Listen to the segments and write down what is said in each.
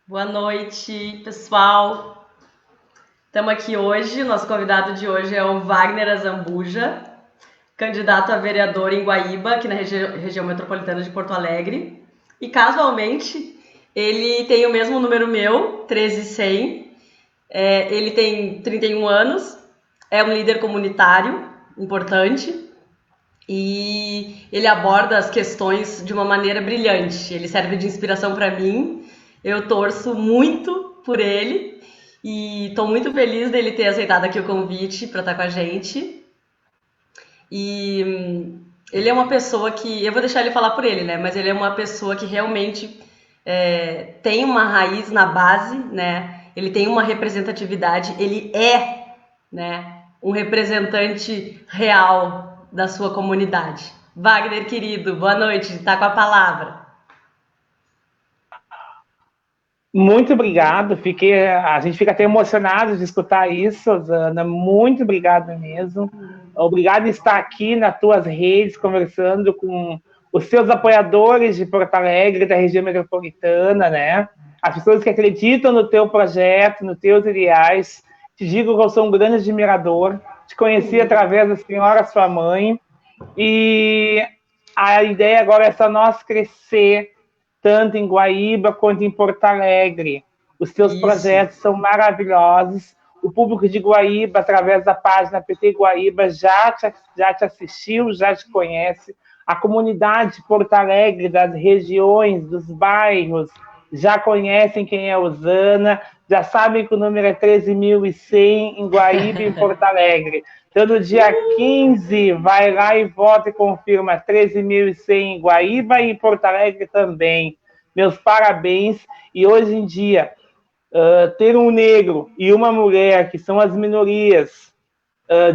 Boa noite, pessoal. Estamos aqui hoje. Nosso convidado de hoje é o Wagner Azambuja, candidato a vereador em Guaíba, aqui na região metropolitana de Porto Alegre. E casualmente, ele tem o mesmo número meu, 13100. Ele tem 31 anos, é um líder comunitário importante e ele aborda as questões de uma maneira brilhante. Ele serve de inspiração para mim. Eu torço muito por ele e estou muito feliz dele ter aceitado aqui o convite para estar com a gente. E ele é uma pessoa que, eu vou deixar ele falar por ele, né? Mas ele é uma pessoa que realmente tem uma raiz na base, né? Ele tem uma representatividade, ele é, né, um representante real da sua comunidade. Wagner, querido, boa noite, está com a palavra. Muito obrigado, a gente fica até emocionado de escutar isso, Ana, muito obrigado mesmo. Obrigado por estar aqui nas tuas redes, conversando com os seus apoiadores de Porto Alegre, da região metropolitana, né? As pessoas que acreditam no teu projeto, nos teus ideais. Te digo que eu sou um grande admirador, te conheci através da senhora, sua mãe, e a ideia agora é só nós crescer, tanto em Guaíba quanto em Porto Alegre. Os teus projetos são maravilhosos. O público de Guaíba, através da página PT Guaíba, já te assistiu, já te conhece. A comunidade de Porto Alegre, das regiões, dos bairros, já conhecem quem é Osana, já sabem que o número é 13.100 em Guaíba e em Porto Alegre. Então, no dia 15, vai lá e vota e confirma 13.100 em Guaíba e em Porto Alegre também. Meus parabéns. E hoje em dia, ter um negro e uma mulher, que são as minorias,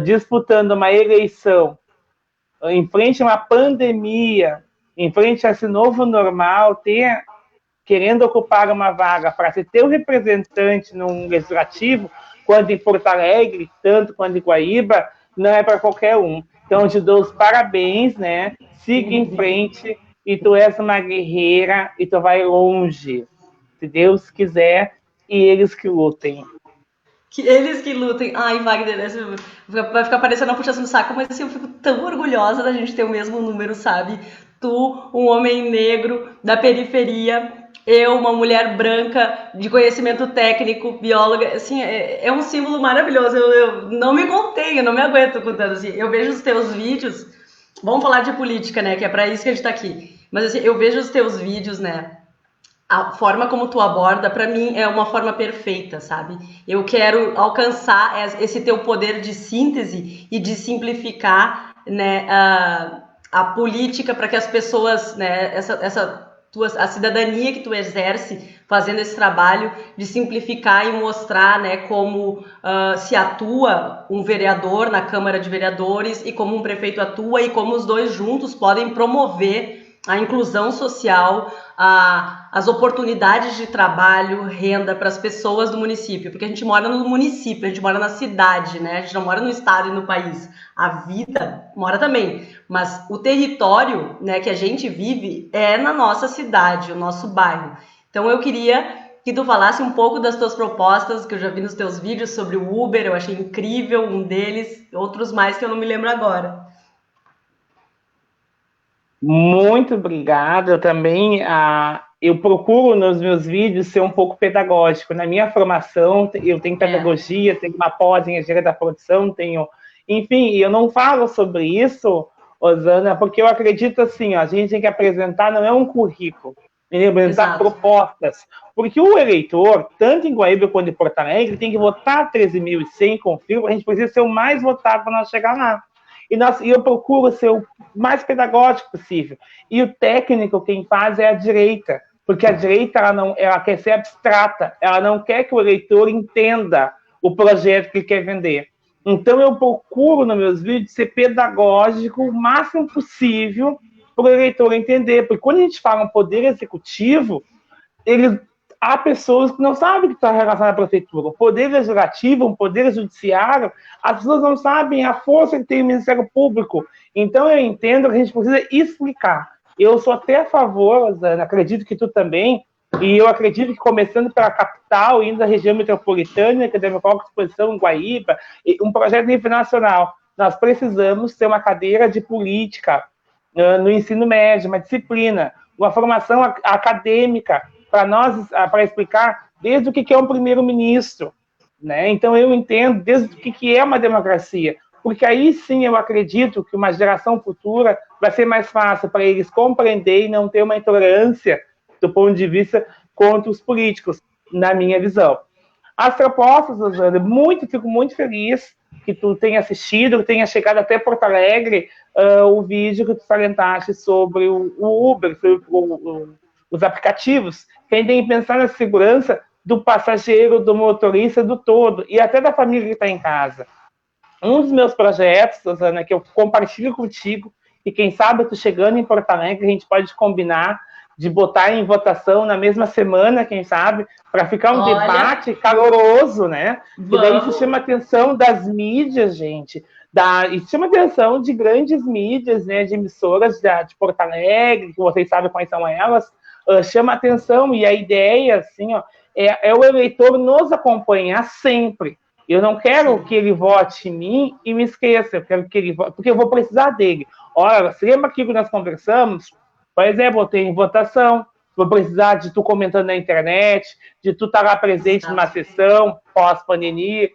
disputando uma eleição, em frente a uma pandemia, em frente a esse novo normal, querendo ocupar uma vaga para ser teu representante num legislativo, quanto em Porto Alegre, tanto quanto em Guaíba, não é para qualquer um. Então, eu te dou os parabéns, né? Siga em frente, e tu és uma guerreira, e tu vai longe. Se Deus quiser, e eles que lutem. Que eles que lutem. Ai, Wagner, vai ficar parecendo uma puxação de saco, mas assim, eu fico tão orgulhosa da gente ter o mesmo número, sabe? Tu, um homem negro da periferia, eu, uma mulher branca de conhecimento técnico, bióloga, assim, é um símbolo maravilhoso. Eu não me contei, eu não me aguento contando assim. Eu vejo os teus vídeos, vamos falar de política, né? Que é pra isso que a gente tá aqui. Mas assim, eu vejo os teus vídeos, né? A forma como tu aborda, para mim, é uma forma perfeita, sabe? Eu quero alcançar esse teu poder de síntese e de simplificar, né, a política para que as pessoas, né, a cidadania que tu exerce fazendo esse trabalho de simplificar e mostrar, né, como se atua um vereador na Câmara de Vereadores e como um prefeito atua e como os dois juntos podem promover a inclusão social, as oportunidades de trabalho, renda para as pessoas do município, porque a gente mora no município, a gente mora na cidade, né? A gente não mora no estado e no país. A vida mora também, mas o território, né, que a gente vive é na nossa cidade, o nosso bairro. Então eu queria que tu falasse um pouco das tuas propostas, que eu já vi nos teus vídeos sobre o Uber, eu achei incrível um deles, outros mais que eu não me lembro agora. Muito obrigada. Eu também, eu procuro nos meus vídeos ser um pouco pedagógico. Na minha formação, eu tenho pedagogia, tenho uma pós em engenharia da produção, enfim, eu não falo sobre isso, Osana, porque eu acredito assim, ó, a gente tem que apresentar, não é um currículo, tem que apresentar propostas. Porque o eleitor, tanto em Guaíba quanto em Porto Alegre, tem que votar 13.100, confirma, a gente precisa ser o mais votado para nós chegar lá. E eu procuro ser o mais pedagógico possível. E o técnico, quem faz é a direita, porque a direita ela quer ser abstrata, ela não quer que o eleitor entenda o projeto que ele quer vender. Então, eu procuro, nos meus vídeos, ser pedagógico o máximo possível para o eleitor entender. Porque quando a gente fala em poder executivo, há pessoas que não sabem que está relacionado à prefeitura. O poder legislativo, o poder judiciário, as pessoas não sabem a força que tem o Ministério Público. Então, eu entendo que a gente precisa explicar. Eu sou até a favor, Zana, acredito que tu também, E eu acredito que, começando pela capital, indo da região metropolitana, que deve colocar à disposição em Guaíba, um projeto nível nacional, nós precisamos ter uma cadeira de política no ensino médio, uma disciplina, uma formação acadêmica para explicar desde o que é um primeiro-ministro, né? Então eu entendo desde o que é uma democracia, porque aí sim eu acredito que uma geração futura vai ser mais fácil para eles compreender e não ter uma intolerância do ponto de vista contra os políticos, na minha visão. As propostas, Rosana, fico muito feliz que tu tenha assistido, que tenha chegado até Porto Alegre, o vídeo que tu salientaste sobre o Uber, sobre os aplicativos, que a gente tem que pensar na segurança do passageiro, do motorista, do todo, e até da família que está em casa. Um dos meus projetos, Rosana, que eu compartilho contigo, e quem sabe tu chegando em Porto Alegre, a gente pode combinar de botar em votação na mesma semana, quem sabe, para ficar um debate caloroso, né? E daí isso chama a atenção das mídias, gente, e chama a atenção de grandes mídias, né, de emissoras de Porto Alegre, que vocês sabem quais são elas, chama a atenção, e a ideia, assim, ó, é o eleitor nos acompanhar sempre. Eu não quero que ele vote em mim e me esqueça, eu quero que ele vote, porque eu vou precisar dele. Olha, você lembra aquilo que nós conversamos? Por exemplo, eu tenho votação, vou precisar de tu comentando na internet, de tu estar lá presente numa sessão pós-pandemia,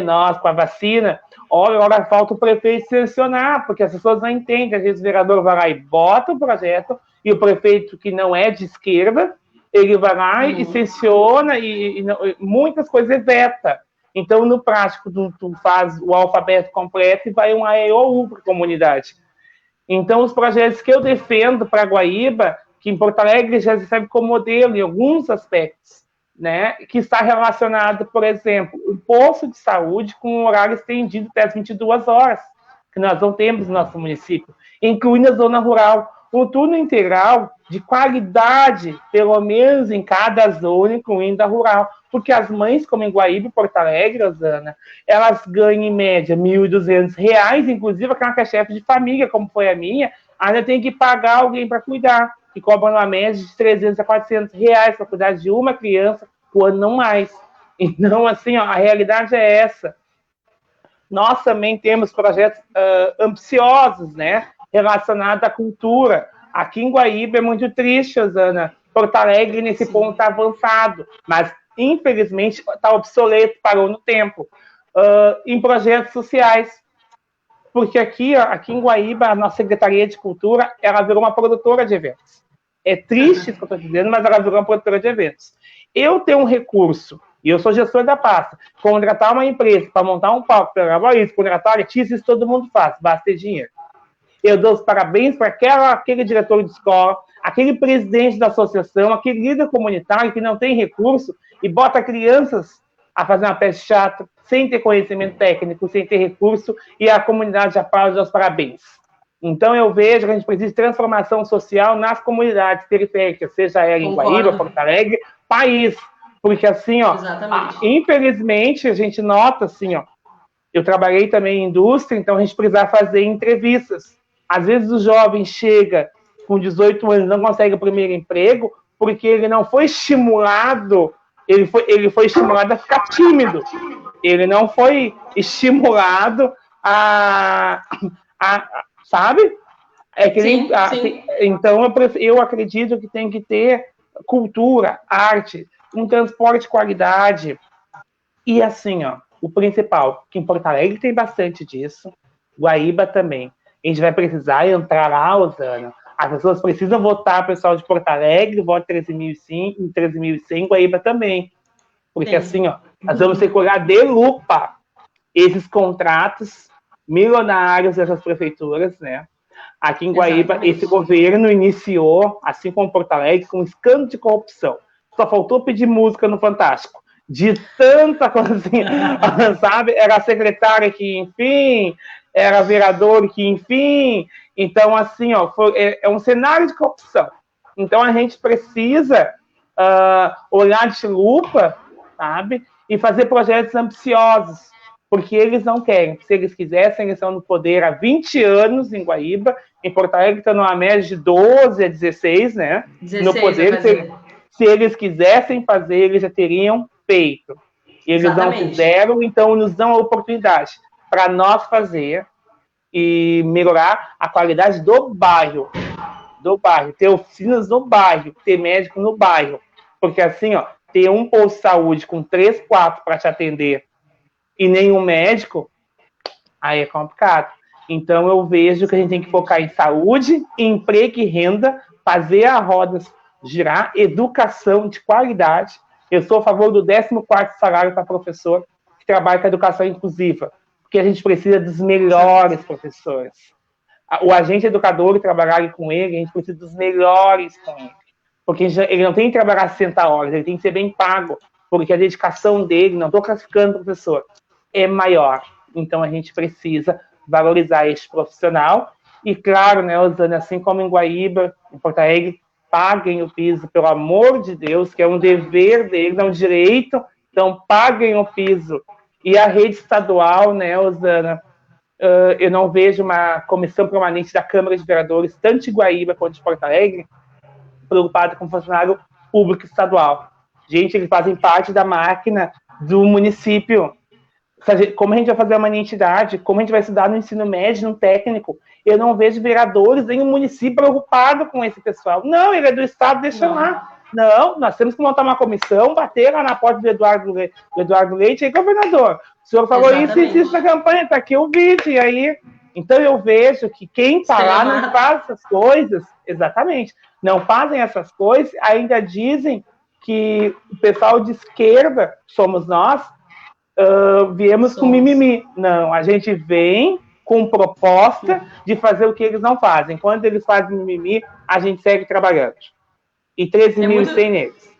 nós com a vacina. Olha, agora falta o prefeito sancionar, porque as pessoas não entendem. Às vezes o vereador vai lá e bota o projeto, e o prefeito, que não é de esquerda, ele vai lá e sanciona, e muitas coisas veta. Então, no prático, tu faz o alfabeto completo e vai um AEOU para a comunidade. Então, os projetos que eu defendo para Guaíba, que em Porto Alegre já se serve como modelo em alguns aspectos, né, que está relacionado, por exemplo, um posto de saúde com um horário estendido até as 22 horas, que nós não temos no nosso município, incluindo a zona rural, um turno integral de qualidade, pelo menos em cada zona, incluindo a rural, porque as mães, como em Guaíba e Porto Alegre, Rosana, elas ganham em média R$ 1.200, inclusive aquela que é chefe de família, como foi a minha, ainda tem que pagar alguém para cuidar, que cobra uma média de R$ 300 a R$ 400 para cuidar de uma criança por ano, não mais. Então, assim, ó, a realidade é essa. Nós também temos projetos ambiciosos, né, relacionados à cultura. Aqui em Guaíba é muito triste, Rosana. Porto Alegre, nesse ponto, está avançado, mas, infelizmente, está obsoleto, parou no tempo. Em projetos sociais, porque aqui em Guaíba, a nossa Secretaria de Cultura, ela virou uma produtora de eventos. É triste isso que eu estou dizendo, mas ela virou uma produtora de eventos. Eu tenho um recurso, e eu sou gestor da pasta, contratar uma empresa para montar um palco, pegar isso, contratar artistas, isso todo mundo faz, basta ter dinheiro. Eu dou os parabéns para aquele diretor de escola, aquele presidente da associação, aquele líder comunitário que não tem recurso e bota crianças a fazer uma peça de teatro sem ter conhecimento técnico, sem ter recurso, e a comunidade aplaude os parabéns. Então eu vejo que a gente precisa de transformação social nas comunidades periféricas, seja ela em Guaíba, Porto Alegre, país. Porque assim, ó, infelizmente a gente nota assim, ó, eu trabalhei também em indústria, então a gente precisa fazer entrevistas. Às vezes o jovem chega com 18 anos e não consegue o primeiro emprego porque ele não foi estimulado, ele foi estimulado a ficar tímido. Ele não foi estimulado sabe? É que sim. Então eu acredito que tem que ter cultura, arte, um transporte de qualidade. E assim, ó, o principal, que em Porto Alegre tem bastante disso, Guaíba também. A gente vai precisar entrar lá, Rosana. As pessoas precisam votar, pessoal de Porto Alegre, voto 13.100, Guaíba também. Porque assim, ó, nós vamos ter que olhar de lupa esses contratos milionários dessas prefeituras, né? Aqui em Guaíba, esse governo iniciou, assim como Porto Alegre, com um escândalo de corrupção. Só faltou pedir música no Fantástico. De tanta coisa assim, sabe? Era secretária que, enfim, era vereador que, enfim. Então, assim, ó, é um cenário de corrupção. Então, a gente precisa olhar de lupa, sabe? E fazer projetos ambiciosos, porque eles não querem. Se eles quisessem, eles estão no poder há 20 anos em Guaíba. Em Porto Alegre está numa média de 12 a 16, né? 16, no poder. Se eles quisessem fazer, eles já teriam feito. Eles Exatamente. não fizeram, então nos dão a oportunidade para nós fazer e melhorar a qualidade do bairro. Ter oficinas no bairro, ter médico no bairro. Porque assim, ó, ter um posto de saúde com 3, 4 para te atender e nenhum médico, aí é complicado. Então eu vejo que a gente tem que focar em saúde, emprego e renda, fazer a roda girar, educação de qualidade. Eu sou a favor do 14º salário para professor que trabalha com a educação inclusiva, porque a gente precisa dos melhores professores. O agente educador, trabalhar com ele, a gente precisa dos melhores com ele. Porque ele não tem que trabalhar 60 horas, ele tem que ser bem pago, porque a dedicação dele, não estou classificando o professor, é maior. Então a gente precisa valorizar este profissional. E claro, né, Osana, assim como em Guaíba, em Porto Alegre, paguem o piso, pelo amor de Deus, que é um dever deles, é um direito, então paguem o piso. E a rede estadual, né, Osana, eu não vejo uma comissão permanente da Câmara de Vereadores, tanto de Guaíba quanto de Porto Alegre, preocupada com o funcionário público estadual. Gente, eles fazem parte da máquina do município. Como a gente vai fazer uma entidade? Como a gente vai estudar no ensino médio, no técnico? Eu não vejo vereadores em um município preocupado com esse pessoal. Não, ele é do Estado, deixa lá. Não, nós temos que montar uma comissão, bater lá na porta do Eduardo Leite, aí, governador, o senhor falou isso na campanha, tá aqui o vídeo, e aí... Então eu vejo que quem está lá não faz essas coisas, exatamente, não fazem essas coisas, ainda dizem que o pessoal de esquerda, somos nós, viemos com mimimi. Não, a gente vem com proposta de fazer o que eles não fazem. Quando eles fazem mimimi, a gente segue trabalhando. E 13.100 neles.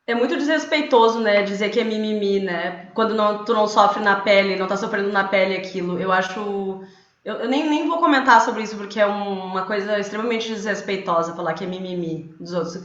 É muito desrespeitoso, né, dizer que é mimimi, né? Quando tu não sofre na pele, não tá sofrendo na pele aquilo. Eu acho... Eu nem vou comentar sobre isso, porque é uma coisa extremamente desrespeitosa falar que é mimimi dos outros.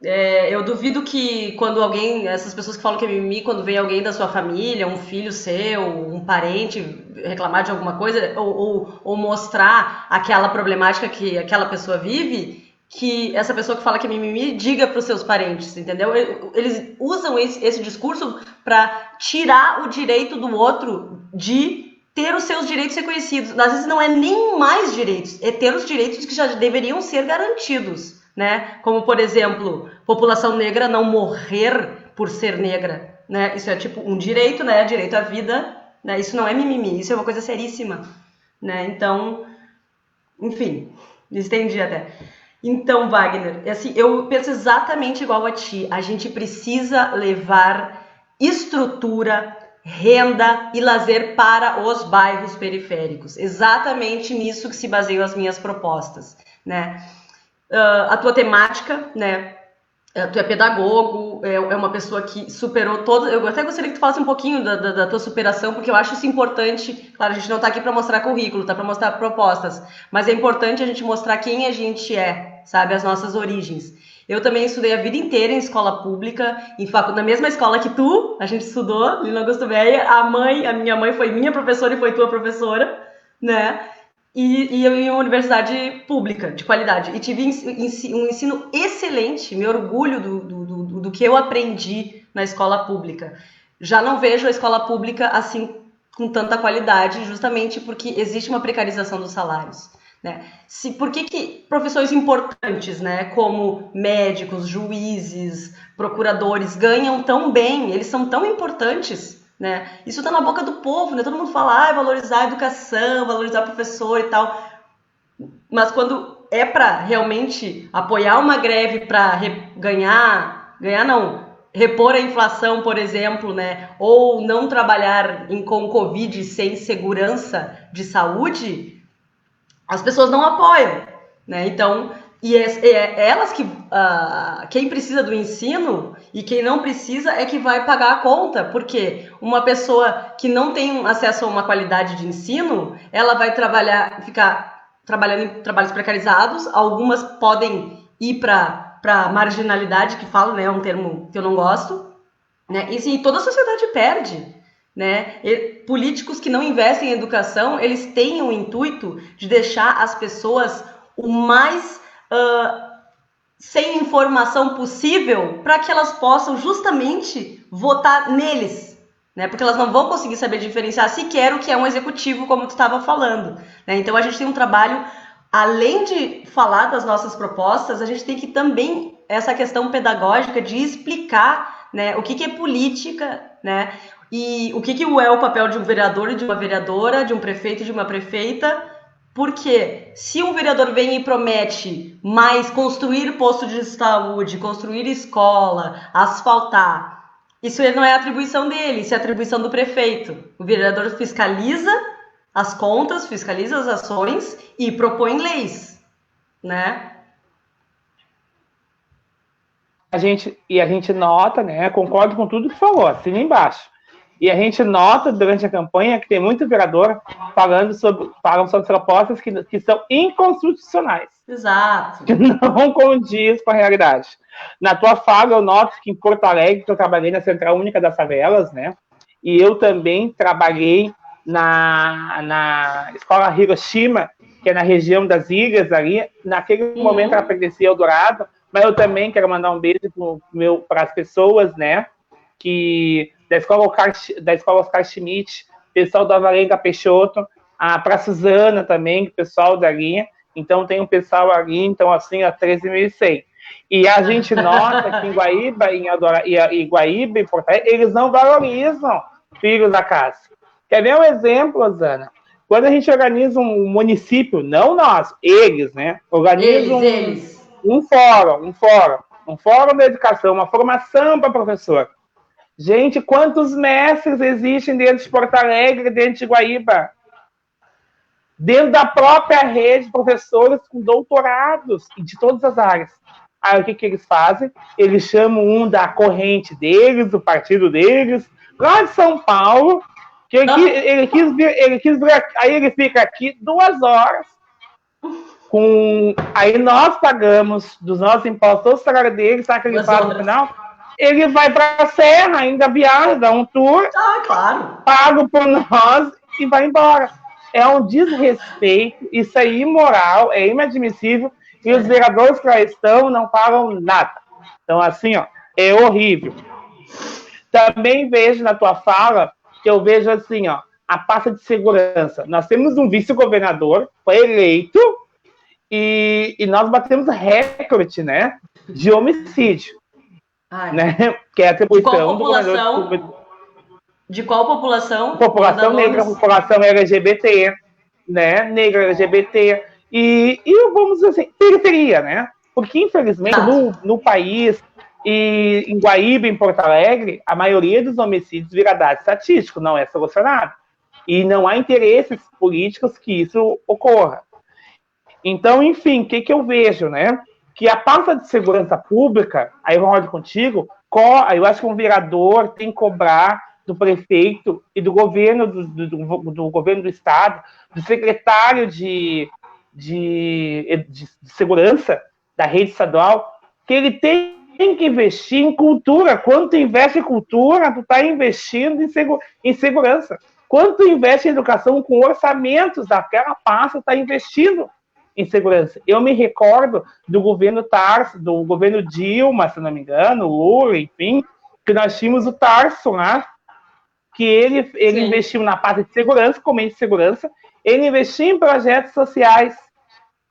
Eu duvido que quando essas pessoas que falam que é mimimi, quando vem alguém da sua família, um filho seu, um parente reclamar de alguma coisa, ou mostrar aquela problemática que aquela pessoa vive, que essa pessoa que fala que é mimimi diga para os seus parentes, entendeu? Eles usam esse discurso para tirar o direito do outro de ter os seus direitos reconhecidos. Às vezes não é nem mais direitos, é ter os direitos que já deveriam ser garantidos, né? Como, por exemplo, população negra não morrer por ser negra, né? Isso é tipo um direito, né? Direito à vida, né? Isso não é mimimi, isso é uma coisa seríssima, né? Então, enfim, me estendi até. Então, Wagner, assim, eu penso exatamente igual a ti. A gente precisa levar estrutura, renda e lazer para os bairros periféricos. Exatamente nisso que se baseiam as minhas propostas, né? A tua temática, né? Tu é pedagogo, é uma pessoa que superou todas. Eu até gostaria que tu falasse um pouquinho da tua superação, porque eu acho isso importante. Claro, a gente não está aqui para mostrar currículo, tá para mostrar propostas, mas é importante a gente mostrar quem a gente é, sabe, as nossas origens. Eu também estudei a vida inteira em escola pública, na mesma escola que tu, a gente estudou, Lino Augusto Veia. A minha mãe foi minha professora e foi tua professora, né? E eu em uma universidade pública, de qualidade. E tive um ensino excelente, me orgulho do que eu aprendi na escola pública. Já não vejo a escola pública assim com tanta qualidade, justamente porque existe uma precarização dos salários, né? Por que profissões importantes, né, como médicos, juízes, procuradores, ganham tão bem, eles são tão importantes, né? Isso tá na boca do povo, né? Todo mundo fala, valorizar a educação, valorizar o professor e tal. Mas quando é para realmente apoiar uma greve para repor a inflação, por exemplo, né? Ou não trabalhar com Covid sem segurança de saúde, as pessoas não apoiam, né? Então, elas que quem precisa do ensino e quem não precisa é que vai pagar a conta, porque uma pessoa que não tem acesso a uma qualidade de ensino, ela vai ficar trabalhando em trabalhos precarizados. Algumas podem ir para marginalidade, que falo, né? É um termo que eu não gosto, né? E sim, toda a sociedade perde, né? Políticos que não investem em educação, eles têm o intuito de deixar as pessoas o mais sem informação possível para que elas possam justamente votar neles, né? Porque elas não vão conseguir saber diferenciar sequer o que é um executivo, como tu estava falando, né? Então a gente tem um trabalho, além de falar das nossas propostas, a gente tem que também essa questão pedagógica de explicar, né, o que é política, né? E o que é o papel de um vereador e de uma vereadora, de um prefeito e de uma prefeita. Porque se um vereador vem e promete mais construir posto de saúde, construir escola, asfaltar, isso não é atribuição dele, isso é atribuição do prefeito. O vereador fiscaliza as contas, fiscaliza as ações e propõe leis, né? A gente nota, né? Concordo com tudo que falou, assina embaixo. E a gente nota durante a campanha que tem muito vereador falam sobre propostas que são inconstitucionais. Exato. Que não condiz com a realidade. Na tua fala, eu noto que em Porto Alegre, que eu trabalhei na Central Única das Favelas, né? E eu também trabalhei na Escola Hiroshima, que é na região das ilhas ali. Naquele momento ela pertencia ao Dourado, mas eu também quero mandar um beijo para as pessoas, né? Da escola Oscar Schmidt, pessoal da Valenga Peixoto, para a Suzana também, pessoal da linha. Então tem um pessoal ali, então assim, a 13.100. E a gente nota que em Guaíba, em Guaíba, em Porto Alegre, eles não valorizam filhos da casa. Quer ver um exemplo, Osana? Quando a gente organiza um município, não nós, eles, né? Organizam um fórum da educação, uma formação para professor. Gente, quantos mestres existem dentro de Porto Alegre, dentro de Guaíba? Dentro da própria rede de professores com doutorados de todas as áreas. Aí o que eles fazem? Eles chamam um da corrente deles, do partido deles, lá de São Paulo, que ele quis vir, aí ele fica aqui 2 horas. Aí nós pagamos dos nossos impostos todo o salário dele, sabe o que ele faz no final? Ele vai para a Serra, ainda viaja, dá um tour, claro, pago por nós e vai embora. É um desrespeito, isso é imoral, é inadmissível, e os vereadores que lá estão não pagam nada. Então, assim, ó, é horrível. Também vejo na tua fala, que eu vejo assim, ó, a pasta de segurança. Nós temos um vice-governador, foi eleito, e nós batemos recorde, né, de homicídio. Né, que é a atribuição do governador. De qual população? População negra, população LGBT, né? Negra, LGBT. E vamos dizer assim, periferia, né? Porque, infelizmente, no país, e em Guaíba, em Porto Alegre, a maioria dos homicídios vira dado estatístico, não é solucionado. E não há interesses políticos que isso ocorra. Então, enfim, o que eu vejo, né? Que a pasta de segurança pública, aí eu concordo contigo, eu acho que um vereador tem que cobrar do prefeito e do governo do governo do estado, do secretário de segurança da rede estadual, que ele tem que investir em cultura. Quando tu investe em cultura, tu está investindo em segurança. Quando tu investe em educação, com orçamentos daquela pasta, tu está investindo em segurança. Eu me recordo do governo Tarso, do governo Dilma, se não me engano, Lula, enfim, que nós tínhamos o Tarso lá, que ele investiu na parte de segurança, comendo de segurança, ele investiu em projetos sociais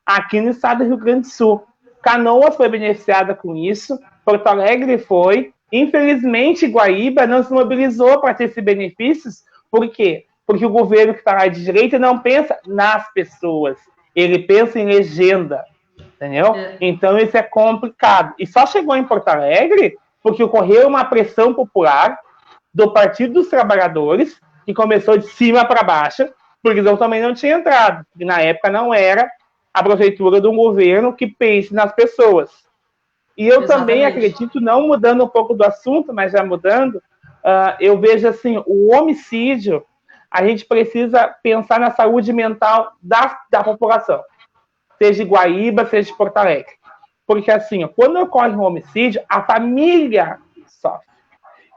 aqui no estado do Rio Grande do Sul. Canoas foi beneficiada com isso, Porto Alegre foi. Infelizmente, Guaíba não se mobilizou para ter esses benefícios. Por quê? Porque o governo que está lá de direita não pensa nas pessoas, ele pensa em legenda, entendeu? Então isso é complicado. E só chegou em Porto Alegre porque ocorreu uma pressão popular do Partido dos Trabalhadores, que começou de cima para baixo, porque eu também não tinha entrado, e na época não era a prefeitura de um governo que pense nas pessoas. E eu também acredito, não mudando um pouco do assunto, mas já mudando, eu vejo assim, o homicídio, a gente precisa pensar na saúde mental da população, seja de Guaíba, seja de Porto Alegre. Porque assim, quando ocorre um homicídio, a família sofre.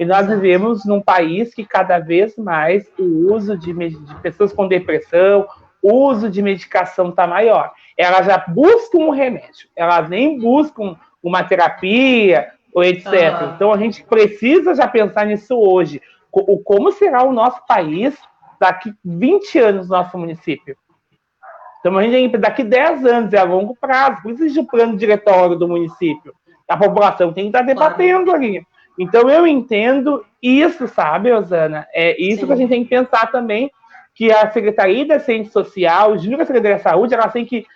E nós vivemos num país que cada vez mais o uso de pessoas com depressão, o uso de medicação está maior. Elas já buscam um remédio, elas nem buscam uma terapia, ou etc. Então a gente precisa já pensar nisso hoje. Como será o nosso país daqui 20 anos, nosso município? Então, a gente, daqui 10 anos, é a longo prazo, por isso existe o plano diretório do município. A população tem que estar debatendo ali. Então, eu entendo isso, sabe, Osana? É isso que a gente tem que pensar também, que a Secretaria da Ciência Social, junto com a Secretaria da Saúde, elas têm que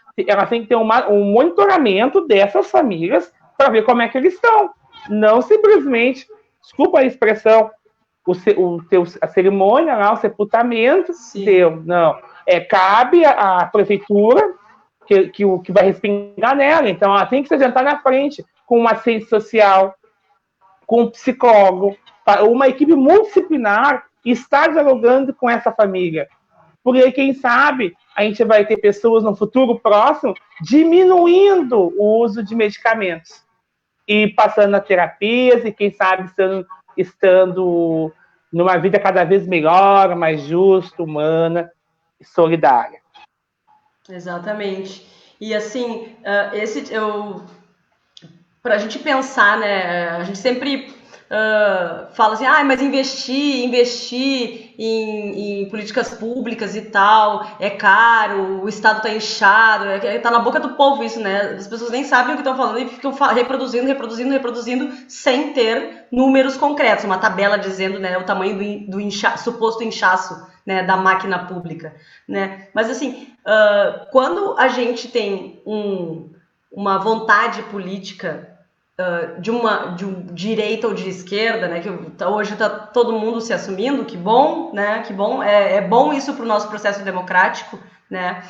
ter um monitoramento dessas famílias para ver como é que eles estão. Não simplesmente, desculpa a expressão, a cerimônia lá, o sepultamento, deu. Não. Cabe à prefeitura que vai respingar nela. Então, ela tem que se adiantar na frente com uma assistente social, com um psicólogo, uma equipe multidisciplinar está dialogando com essa família. Porque, quem sabe, a gente vai ter pessoas no futuro próximo diminuindo o uso de medicamentos e passando a terapias e, quem sabe, estando numa vida cada vez melhor, mais justa, humana e solidária. Exatamente. E assim, para a gente pensar, né? A gente sempre fala assim, mas investir em políticas públicas e tal, é caro, o Estado tá inchado, tá na boca do povo isso, né? As pessoas nem sabem o que estão falando e ficam reproduzindo, sem ter números concretos, uma tabela dizendo, né, o tamanho do suposto inchaço, né, da máquina pública, né? Mas assim, quando a gente tem uma vontade política de direita ou de esquerda, né, que hoje está todo mundo se assumindo, que bom, né, que bom, é bom isso para o nosso processo democrático, né,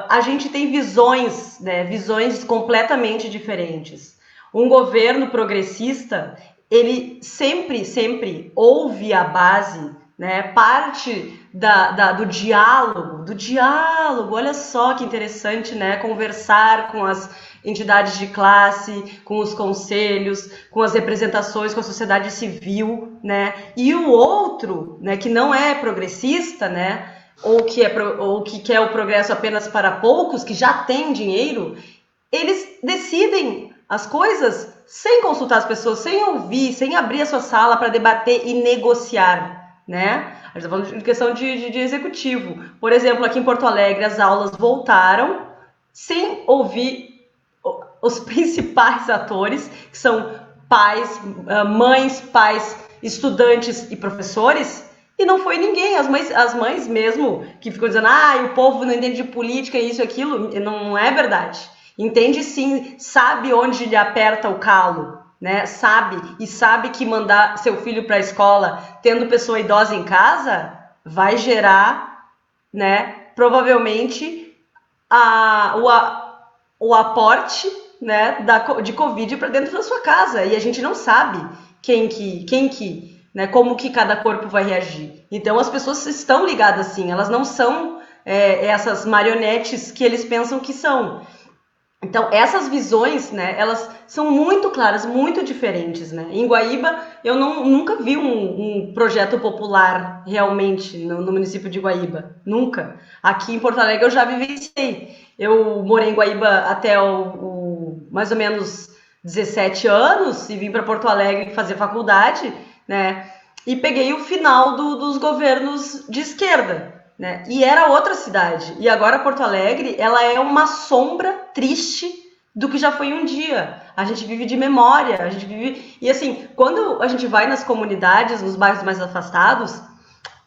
a gente tem visões, né, visões completamente diferentes. Um governo progressista, ele sempre ouve a base, né, parte do diálogo, olha só que interessante, né, conversar com as entidades de classe, com os conselhos, com as representações, com a sociedade civil, né, e o outro, né, que não é progressista, né, ou que quer o progresso apenas para poucos, que já tem dinheiro, eles decidem as coisas sem consultar as pessoas, sem ouvir, sem abrir a sua sala para debater e negociar, né? A gente está falando de questão de executivo. Por exemplo, aqui em Porto Alegre, as aulas voltaram sem ouvir os principais atores, que são pais, mães, pais, estudantes e professores, e não foi ninguém. As mães mesmo, que ficam dizendo, o povo não entende de política, isso e aquilo, não é verdade. Entende sim, sabe onde lhe aperta o calo, né? Sabe que mandar seu filho para a escola tendo pessoa idosa em casa vai gerar, né, provavelmente o aporte, né, de Covid para dentro da sua casa, e a gente não sabe né, como que cada corpo vai reagir. Então as pessoas estão ligadas sim, elas não são essas marionetes que eles pensam que são. Então, essas visões, né, elas são muito claras, muito diferentes, né? Em Guaíba, eu nunca vi um projeto popular realmente no município de Guaíba. Nunca. Aqui em Porto Alegre eu já vivenciei. Eu morei em Guaíba até mais ou menos 17 anos e vim para Porto Alegre fazer faculdade, né? E peguei o final dos governos de esquerda. Né? E era outra cidade. E agora Porto Alegre, ela é uma sombra triste do que já foi um dia. A gente vive de memória, a gente vive... E assim, quando a gente vai nas comunidades, nos bairros mais afastados,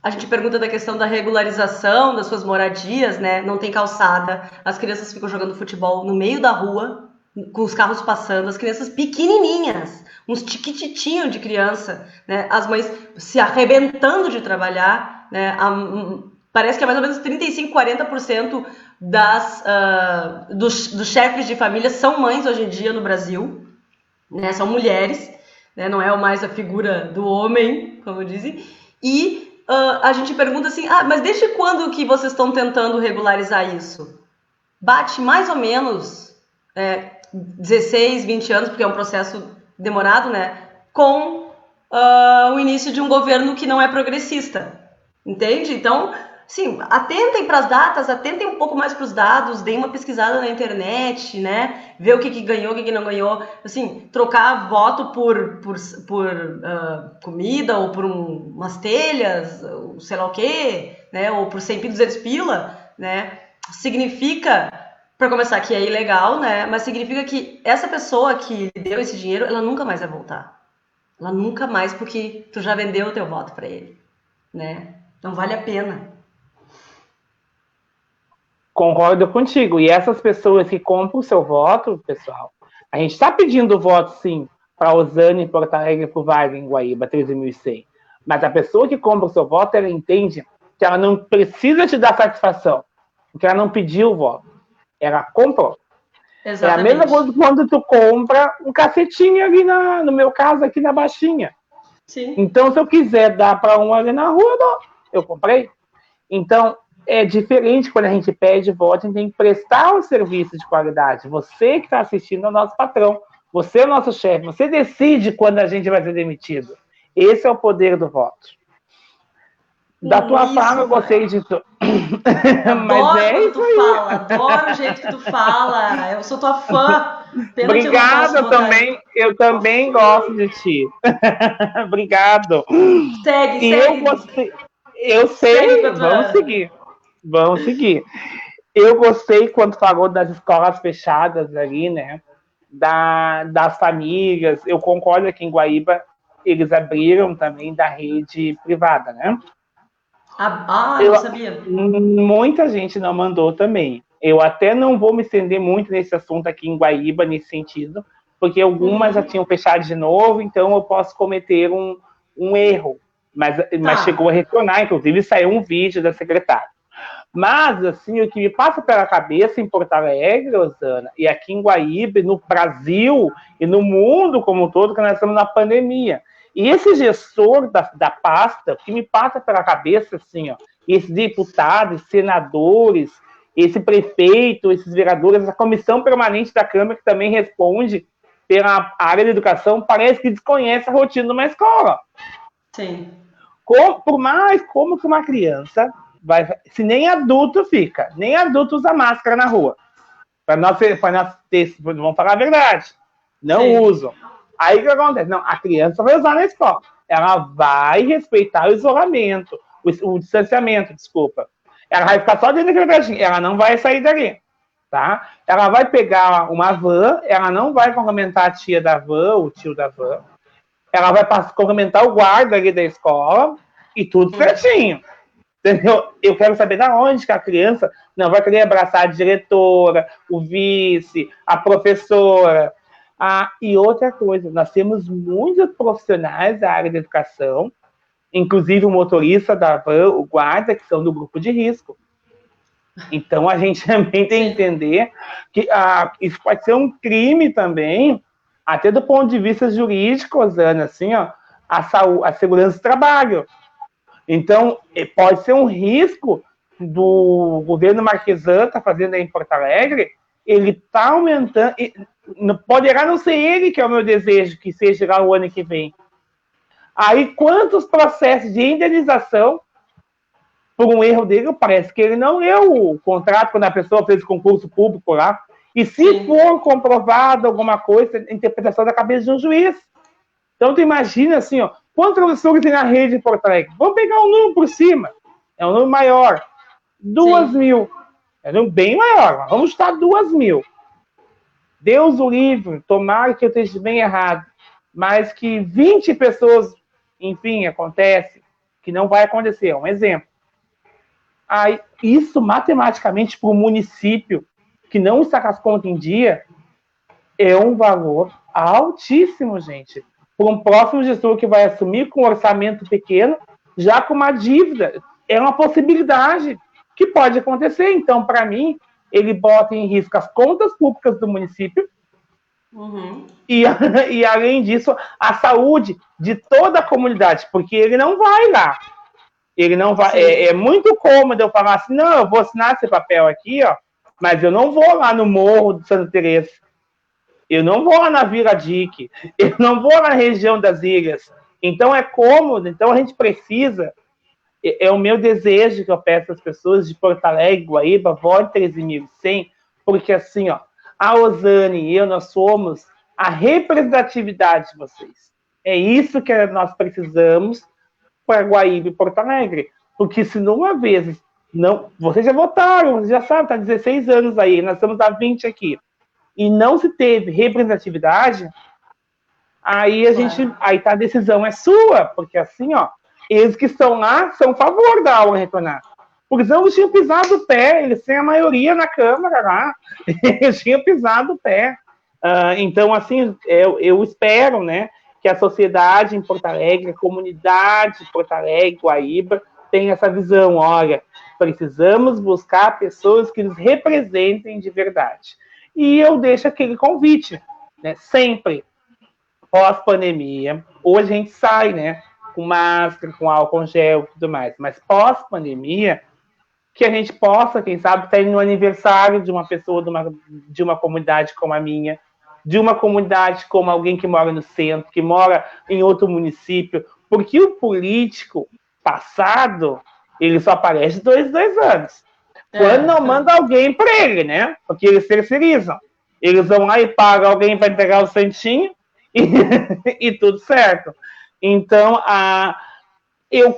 a gente pergunta da questão da regularização das suas moradias, né? Não tem calçada, as crianças ficam jogando futebol no meio da rua, com os carros passando, as crianças pequenininhas, uns tiquititinhos de criança, né? As mães se arrebentando de trabalhar, né? Parece que é mais ou menos 35%, 40% dos chefes de família são mães hoje em dia no Brasil, né? São mulheres, né? Não é mais a figura do homem, como dizem. E a gente pergunta assim, mas desde quando que vocês estão tentando regularizar isso? Bate mais ou menos 16, 20 anos, porque é um processo demorado, né? Com o início de um governo que não é progressista, entende? Então... sim, atentem para as datas, atentem um pouco mais para os dados, deem uma pesquisada na internet, né? Ver o que ganhou, o que não ganhou. Assim, trocar voto por comida ou por umas telhas, ou sei lá o quê, né? Ou por 100 200 pila, né? Significa, para começar, que é ilegal, né? Mas significa que essa pessoa que deu esse dinheiro, ela nunca mais vai voltar. Ela nunca mais, porque tu já vendeu o teu voto para ele, né? Então vale a pena. Concordo contigo. E essas pessoas que compram o seu voto, pessoal, a gente está pedindo voto, sim, para a Osane em Porto Alegre e para o Wagner em Guaíba, 13.100. Mas a pessoa que compra o seu voto, ela entende que ela não precisa te dar satisfação, porque ela não pediu o voto. Ela comprou. Exatamente. É a mesma coisa quando tu compra um cacetinho ali, no meu caso, aqui na Baixinha. Sim. Então, se eu quiser dar para um ali na rua, eu comprei. Então, é diferente quando a gente pede voto, a gente tem que prestar um serviço de qualidade. Você que está assistindo é o nosso patrão, você é o nosso chefe, você decide quando a gente vai ser demitido. Esse é o poder do voto. Da tua fala, eu gostei disso. Adoro quando tu fala, adoro o jeito que tu fala. Eu sou tua fã. Obrigada também. Eu também gosto de ti. Obrigado. Segue. Eu gostei. Eu sei. Vamos seguir. Eu gostei quando falou das escolas fechadas ali, né? Das famílias. Eu concordo que em Guaíba eles abriram também da rede privada, né? Não sabia. Muita gente não mandou também. Eu até não vou me estender muito nesse assunto aqui em Guaíba, nesse sentido, porque algumas já tinham fechado de novo, então eu posso cometer um erro. Mas chegou a retornar, inclusive saiu um vídeo da secretária. Mas, assim, o que me passa pela cabeça em Porto Alegre, Osana, e aqui em Guaíba, no Brasil e no mundo como um todo, que nós estamos na pandemia. E esse gestor da pasta, o que me passa pela cabeça, assim, ó, esses deputados, senadores, esse prefeito, esses vereadores, essa comissão permanente da Câmara, que também responde pela área da educação, parece que desconhece a rotina de uma escola. Sim. Por mais como que uma criança se nem adulto fica, nem adulto usa máscara na rua. Para nós ter, vamos falar a verdade, não usam. Aí o que acontece? Não, a criança vai usar na escola. Ela vai respeitar o isolamento, o distanciamento, desculpa. Ela vai ficar só dentro daquele lugarzinho, ela não vai sair dali, tá? Ela vai pegar uma van, ela não vai cumprimentar a tia da van, o tio da van. Ela vai cumprimentar o guarda ali da escola e tudo certinho. Entendeu? Eu quero saber de onde que a criança não vai querer abraçar a diretora, o vice, a professora. E outra coisa, nós temos muitos profissionais da área da educação, inclusive o motorista da van, o guarda, que são do grupo de risco. Então, a gente também tem que entender que isso pode ser um crime também, até do ponto de vista jurídico, Osana, assim, ó, a segurança do trabalho. Então, pode ser um risco do governo Marquesan tá fazendo aí em Porto Alegre, ele está aumentando, poderá não ser ele que é o meu desejo, que seja lá o ano que vem. Aí, quantos processos de indenização por um erro dele, parece que ele não leu o contrato quando a pessoa fez o concurso público lá. E se for comprovado alguma coisa, a interpretação da cabeça de um juiz. Então, tu imagina assim, ó, quantos professores tem na rede de Porto Alegre? Vamos pegar um número por cima. É um número maior. 2.000. É um número bem maior. Vamos chutar 2.000. Deus o livre, tomara que eu esteja bem errado. Mas que 20 pessoas, enfim, acontece, que não vai acontecer. É um exemplo. Aí, isso, matematicamente, para o município que não está com as contas em dia, é um valor altíssimo, gente. Para um próximo gestor que vai assumir com um orçamento pequeno, já com uma dívida. É uma possibilidade que pode acontecer. Então, para mim, ele bota em risco as contas públicas do município e, além disso, a saúde de toda a comunidade, porque ele não vai lá. Ele não vai. É muito cômodo eu falar assim, não, eu vou assinar esse papel aqui, ó, mas eu não vou lá no Morro de Santa Teresa. Eu não vou lá na Vila Dique. Eu não vou lá na região das ilhas. Então é cômodo. Então a gente precisa é o meu desejo que eu peço às pessoas de Porto Alegre, Guaíba, vote 13.100, porque assim, ó, a Osane e eu, nós somos a representatividade de vocês. É isso que nós precisamos para Guaíba e Porto Alegre. Porque se numa vez, não, vocês já votaram, vocês já sabem, está 16 anos aí, nós estamos há 20 aqui, e não se teve representatividade, aí aí tá, a decisão é sua, porque assim, ó, eles que estão lá são a favor da aula retornar. Porque senão eles tinham pisado o pé, eles têm a maioria na Câmara lá, eles tinham pisado o pé. Então, assim, eu espero, né, que a sociedade em Porto Alegre, a comunidade de Porto Alegre, Guaíba, tenha essa visão. Olha, precisamos buscar pessoas que nos representem de verdade. E eu deixo aquele convite, né, sempre, pós-pandemia, hoje a gente sai, né, com máscara, com álcool gel e tudo mais, mas pós-pandemia, que a gente possa, quem sabe, estar no aniversário de uma pessoa de uma comunidade como a minha, de uma comunidade como alguém que mora no centro, que mora em outro município, porque o político passado, ele só aparece 2 anos. Quando não manda alguém para ele, né? Porque eles terceirizam. Eles vão lá e pagam alguém para entregar o santinho e tudo certo. Então, eu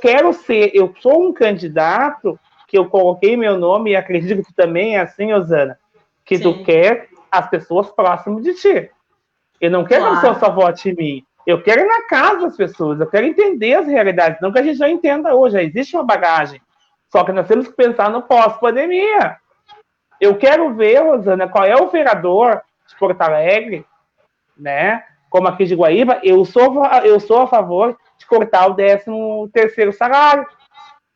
sou um candidato que eu coloquei meu nome, e acredito que tu também é assim, Osana, que Sim. Tu quer as pessoas próximas de ti. Eu não quero que a pessoa só vote em mim. Eu quero ir na casa das pessoas, eu quero entender as realidades, não que a gente já entenda hoje, já existe uma bagagem. Só que nós temos que pensar no pós-pandemia. Eu quero ver, Rosana, qual é o vereador de Porto Alegre, né? Como aqui de Guaíba, eu sou a favor de cortar o 13º salário.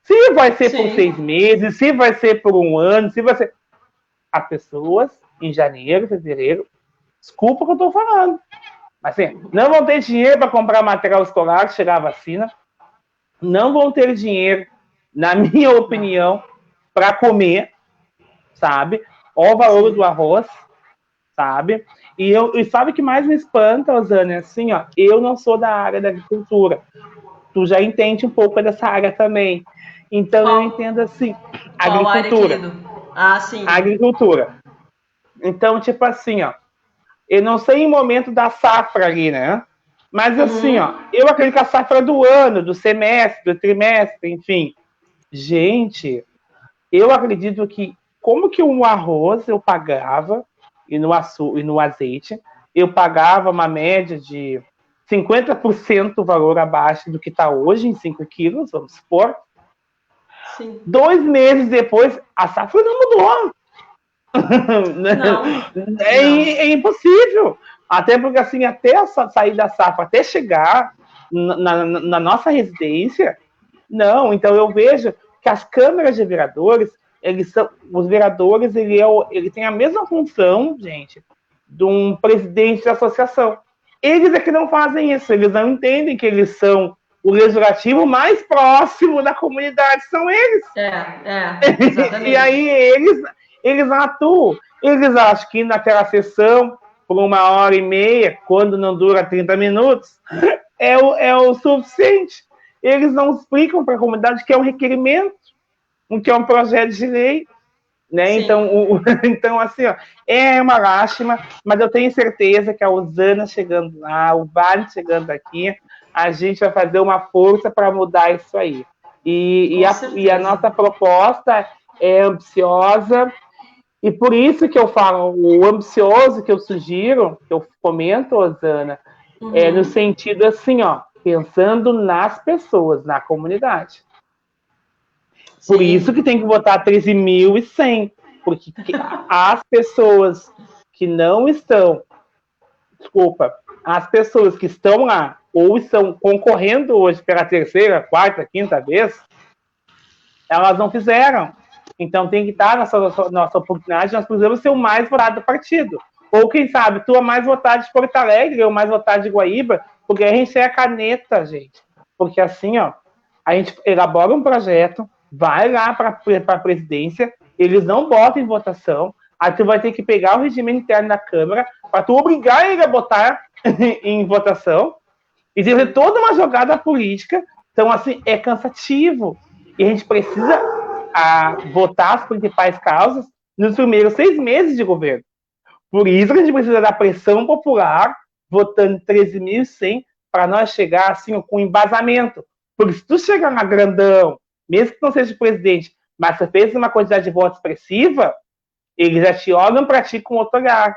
Se vai ser por 6 meses, se vai ser por 1 ano, se vai ser... As pessoas, em janeiro, fevereiro, desculpa o que eu estou falando, mas assim, não vão ter dinheiro para comprar material escolar, chegar a vacina, não vão ter dinheiro, na minha opinião, para comer, sabe? Olha o valor do arroz, sabe? E sabe o que mais me espanta, Osane? Assim, ó, eu não sou da área da agricultura. Tu já entende um pouco dessa área também. Então, eu entendo assim, agricultura. Sim. Agricultura. Então, tipo assim, ó, eu não sei em momento da safra ali, né? Mas assim, ó, eu acredito que a safra do ano, do semestre, do trimestre, enfim. Gente, eu acredito que como que um arroz eu pagava, e no azeite, eu pagava uma média de 50% do valor abaixo do que está hoje em 5 quilos, vamos supor. Sim. 2 meses depois, a safra não mudou. Não. É impossível. Até porque, assim, até sair da safra, até chegar na nossa residência, não. Então, eu vejo que as câmaras de vereadores, os vereadores, ele tem a mesma função, gente, de um presidente de associação. Eles é que não fazem isso, eles não entendem que eles são o legislativo mais próximo da comunidade, são eles. Exatamente. E aí eles atuam, eles acham que naquela sessão, por 1h30, quando não dura 30 minutos, é o suficiente. Eles não explicam para a comunidade que é um requerimento, que é um projeto de lei, né? Então, assim, ó, é uma lástima, mas eu tenho certeza que a Osana chegando lá, o Vale chegando aqui, a gente vai fazer uma força para mudar isso aí. E a nossa proposta é ambiciosa, e por isso que eu falo, o ambicioso que eu sugiro, que eu comento, Osana, é no sentido assim, ó, pensando nas pessoas, na comunidade. Por isso que tem que votar 13.100, porque as pessoas que não estão, as pessoas que estão lá, ou estão concorrendo hoje pela 3ª, 4ª, 5ª vez, elas não fizeram. Então tem que estar nessa nossa oportunidade, nós precisamos ser o mais votado do partido. Ou quem sabe, tu é mais votado de Porto Alegre, eu mais votado de Guaíba, porque a gente é a caneta, gente. Porque assim, ó, a gente elabora um projeto, vai lá para a presidência, eles não botam em votação, aí tu vai ter que pegar o regimento interno da Câmara para tu obrigar ele a botar em votação, e ter toda uma jogada política. Então, assim, é cansativo. E a gente precisa votar as principais causas nos primeiros 6 meses de governo. Por isso que a gente precisa da pressão popular, votando 13.100, para nós chegar assim com embasamento. Porque se tu chegar na grandão, mesmo que não seja presidente, mas você fez uma quantidade de votos expressiva, eles já te olham para ti com outro olhar.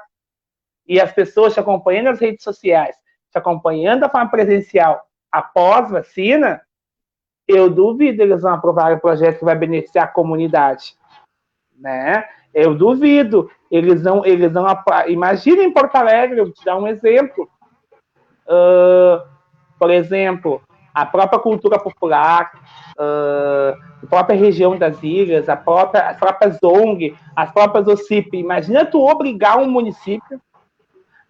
E as pessoas te acompanhando nas redes sociais, te acompanhando da forma presencial após vacina, eu duvido eles vão aprovar um projeto que vai beneficiar a comunidade, né? Eu duvido. Eles não imagina em Porto Alegre, eu vou te dar um exemplo. Por exemplo, a própria cultura popular, a própria região das ilhas, as próprias ONG, as próprias OCIP. Imagina tu obrigar um município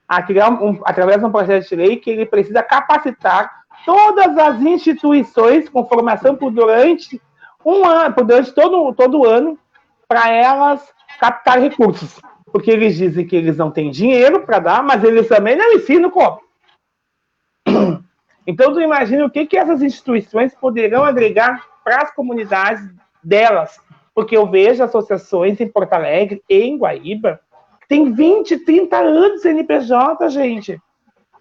a criar, através de um projeto de lei, que ele precisa capacitar todas as instituições com formação durante um ano, durante todo o ano, para elas captar recursos. Porque eles dizem que eles não têm dinheiro para dar, mas eles também não ensinam como. Então, tu imagina o que essas instituições poderão agregar para as comunidades delas. Porque eu vejo associações em Porto Alegre e em Guaíba que tem 20, 30 anos de CNPJ, gente.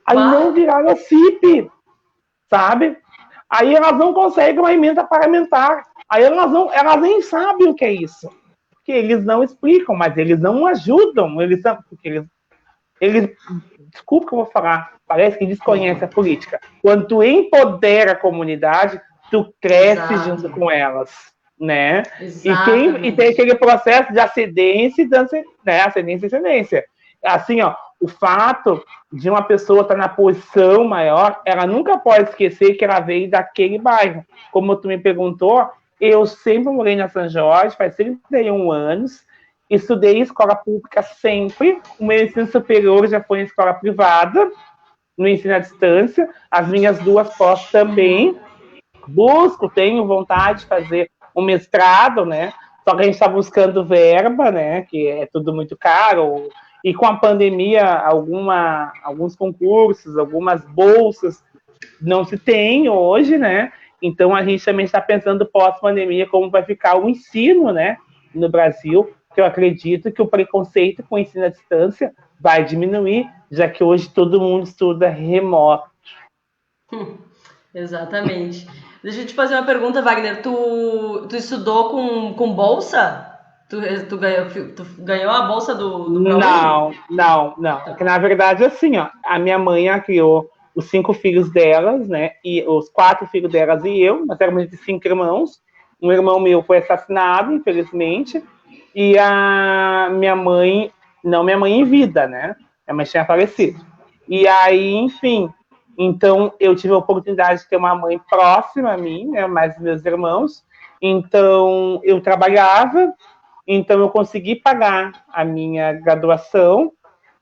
Aí não viraram CIP, sabe? Aí elas não conseguem uma emenda parlamentar. Aí elas nem sabem o que é isso. Porque eles não explicam, mas eles não ajudam. Eles desculpa o que eu vou falar, parece que desconhece a política. Quando tu empodera a comunidade, tu cresce junto com elas, né? E tem aquele processo de ascendência, né? Ascendência e ascendência. Assim, ó, o fato de uma pessoa estar na posição maior, ela nunca pode esquecer que ela veio daquele bairro. Como tu me perguntou, eu sempre morei na São Jorge, faz 31 anos, estudei em escola pública sempre, o meu ensino superior já foi em escola privada, no ensino à distância, as minhas 2 pós também, tenho vontade de fazer um mestrado, né, só que a gente está buscando verba, né, que é tudo muito caro, e com a pandemia, alguns concursos, algumas bolsas não se tem hoje, né, então a gente também está pensando pós-pandemia como vai ficar o ensino, né, no Brasil, que eu acredito que o preconceito com o ensino à distância vai diminuir, já que hoje todo mundo estuda remoto. Exatamente. Deixa eu te fazer uma pergunta, Wagner. Tu estudou com bolsa? Tu ganhou a bolsa do ProUni? Não. Porque, na verdade, assim, ó, a minha mãe criou os 5 filhos delas, né? E os 4 filhos delas e eu. Nós éramos de 5 irmãos. Um irmão meu foi assassinado, infelizmente. E a minha mãe, não minha mãe em vida, né? Minha mãe tinha falecido. E aí, enfim, então eu tive a oportunidade de ter uma mãe próxima a mim, né? Mais meus irmãos. Então eu trabalhava, então eu consegui pagar a minha graduação,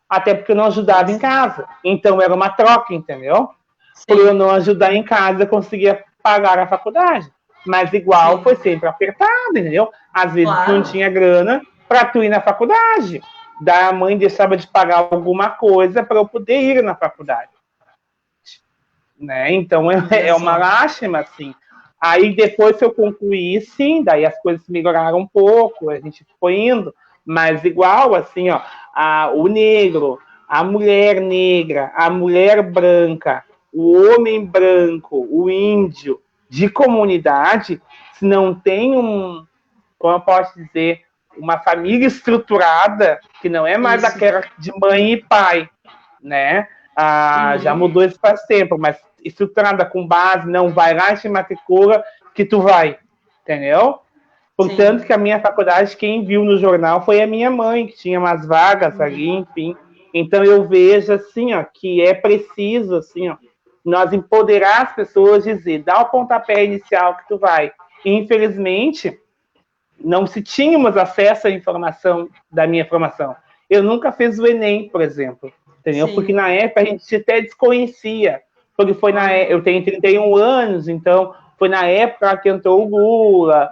até porque eu não ajudava em casa. Então era uma troca, entendeu? Sim. Por eu não ajudar em casa, eu conseguia pagar a faculdade. Mas igual Sim. Foi sempre apertado, entendeu? Às vezes tu não tinha grana para tu ir na faculdade. Daí a mãe deixava de pagar alguma coisa para eu poder ir na faculdade. Né? Então é uma lástima, assim. Aí depois que eu concluí, sim, daí as coisas melhoraram um pouco, a gente foi indo. Mas igual, assim, ó, o negro, a mulher negra, a mulher branca, o homem branco, o índio, de comunidade, se não tem como eu posso dizer, uma família estruturada, que não é mais aquela de mãe e pai, né? Já mudou isso faz tempo, mas estruturada com base, não vai lá e te matricula que tu vai, entendeu? Portanto, Sim. Que a minha faculdade, quem viu no jornal foi a minha mãe, que tinha umas vagas ali, enfim. Então eu vejo, assim, ó, que é preciso, assim, ó, nós empoderar as pessoas, dizer, dá o pontapé inicial que tu vai. E, infelizmente, não se tínhamos acesso à informação da minha formação. Eu nunca fiz o Enem, por exemplo, entendeu? Sim. Porque na época a gente até desconhecia, porque foi eu tenho 31 anos, então foi na época que entrou o Lula,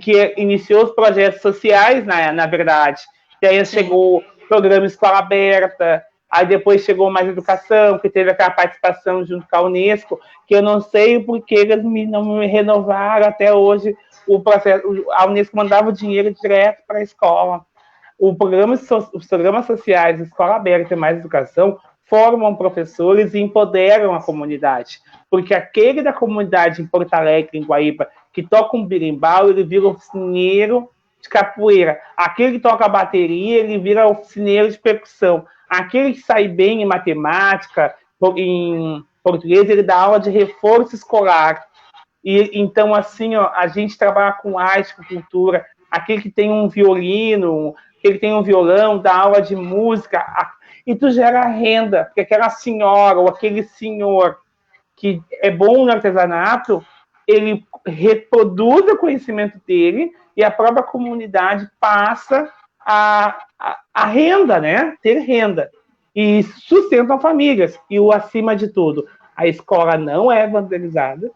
que iniciou os projetos sociais, na verdade. E aí chegou o programa Escola Aberta, Aí depois chegou mais educação, que teve aquela participação junto com a Unesco, que eu não sei por que eles não me renovaram até hoje o processo. A Unesco mandava o dinheiro direto para a escola. Os programas sociais, Escola Aberta e Mais Educação, formam professores e empoderam a comunidade. Porque aquele da comunidade em Porto Alegre, em Guaíba, que toca um berimbau, ele vira oficineiro de capoeira. Aquele que toca a bateria, ele vira oficineiro de percussão. Aquele que sai bem em matemática, em português, ele dá aula de reforço escolar. E então, assim, ó, a gente trabalha com arte, com cultura. Aquele que tem um violino, aquele que tem um violão, dá aula de música. E tu gera renda, porque aquela senhora ou aquele senhor que é bom no artesanato, ele reproduz o conhecimento dele e a própria comunidade passa a renda, né? Ter renda. E sustentam famílias. E o acima de tudo, a escola não é vandalizada,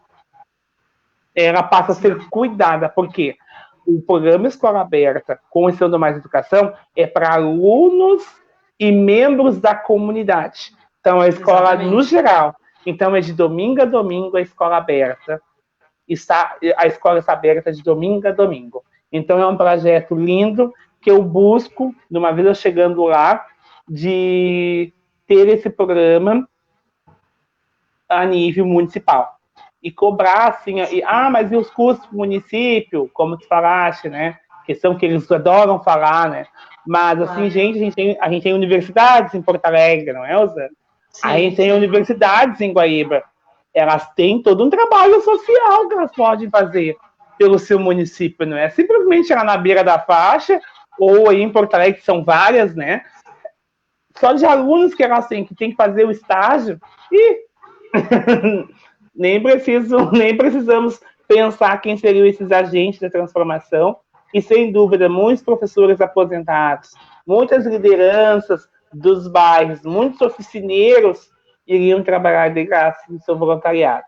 ela passa a ser cuidada, porque o programa Escola Aberta, com Ensino do Mais Educação, é para alunos e membros da comunidade. Então, a escola, no geral, então é de domingo a domingo a escola aberta. A escola está aberta de domingo a domingo. Então, é um projeto lindo que eu busco, de uma vez eu chegando lá, de ter esse programa a nível municipal. E cobrar, assim, mas e os custos do município, como tu falaste, né? Questão que eles adoram falar, né? Mas, assim, gente, a gente tem universidades em Porto Alegre, não é, Osana? A gente tem universidades em Guaíba. Elas têm todo um trabalho social que elas podem fazer pelo seu município, não é simplesmente lá na beira da faixa, ou aí em Porto Alegre, que são várias, né? Só de alunos que elas têm, que tem que fazer o estágio, e nem precisamos pensar quem seriam esses agentes da transformação, e sem dúvida, muitos professores aposentados, muitas lideranças dos bairros, muitos oficineiros iriam trabalhar de graça no seu voluntariado,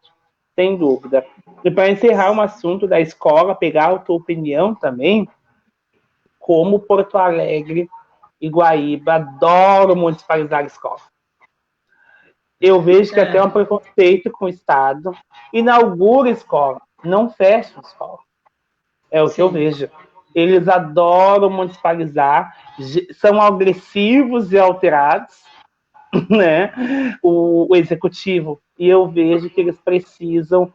sem dúvida. E para encerrar um assunto da escola, pegar a tua opinião também, como Porto Alegre e Guaíba adoram municipalizar a escola. Eu vejo que até é um preconceito com o Estado. Inaugura escola, não fecha a escola. É o que eu vejo. Eles adoram municipalizar, são agressivos e alterados, né? O executivo. E eu vejo que eles precisam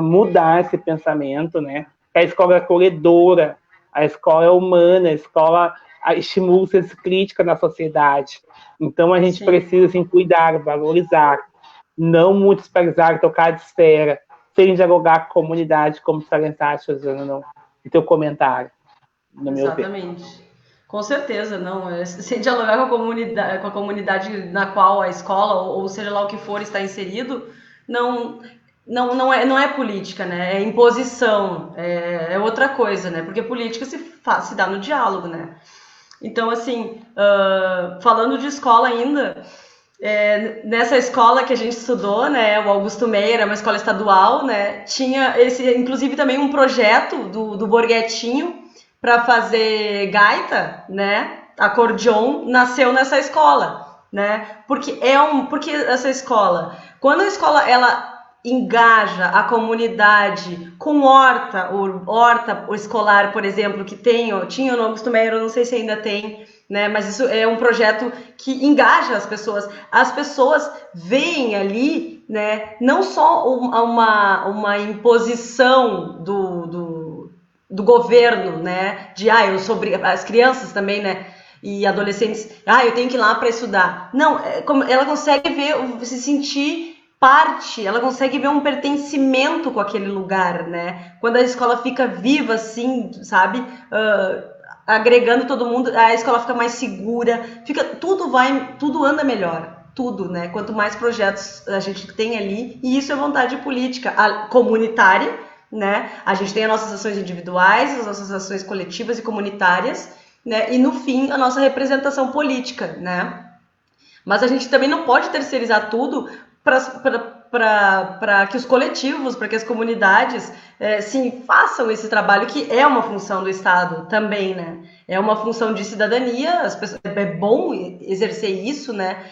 mudar esse pensamento, né? A escola é acolhedora, a escola é humana, a escola estimula essa crítica na sociedade. Então a gente precisa assim, cuidar, valorizar, não municipalizar, tocar de esfera, sem dialogar com a comunidade, como salientaste, Osana, no teu comentário, no meu ver. Exatamente. Com certeza, não. Sem dialogar com a comunidade na qual a escola, ou seja lá o que for, está inserido, não é política, né? É imposição, é outra coisa, né? Porque política se dá no diálogo, né? Então, assim, falando de escola ainda, nessa escola que a gente estudou, né, o Augusto Meyer, é uma escola estadual, né, tinha inclusive também um projeto do Borghetinho para fazer gaita, né, acordeon, nasceu nessa escola, né, porque essa escola, quando a escola ela engaja a comunidade com horta escolar, por exemplo, que tinha no Augusto Meyer, eu não sei se ainda tem, né? Mas isso é um projeto que engaja as pessoas veem ali, né? Não só uma imposição do governo, né? Eu sou as crianças também, né? E adolescentes, eu tenho que ir lá para estudar. Não, ela consegue se sentir parte, ela consegue ver um pertencimento com aquele lugar, né? Quando a escola fica viva, assim, sabe? Agregando todo mundo, a escola fica mais segura, tudo anda melhor, tudo, né? Quanto mais projetos a gente tem ali, e isso é vontade política, comunitária, né? A gente tem as nossas ações individuais, as nossas ações coletivas e comunitárias, né? E no fim, a nossa representação política, né? Mas a gente também não pode terceirizar tudo para para que os coletivos, para que as comunidades, sim, façam esse trabalho que é uma função do Estado também, né? É uma função de cidadania, as pessoas, é bom exercer isso, né?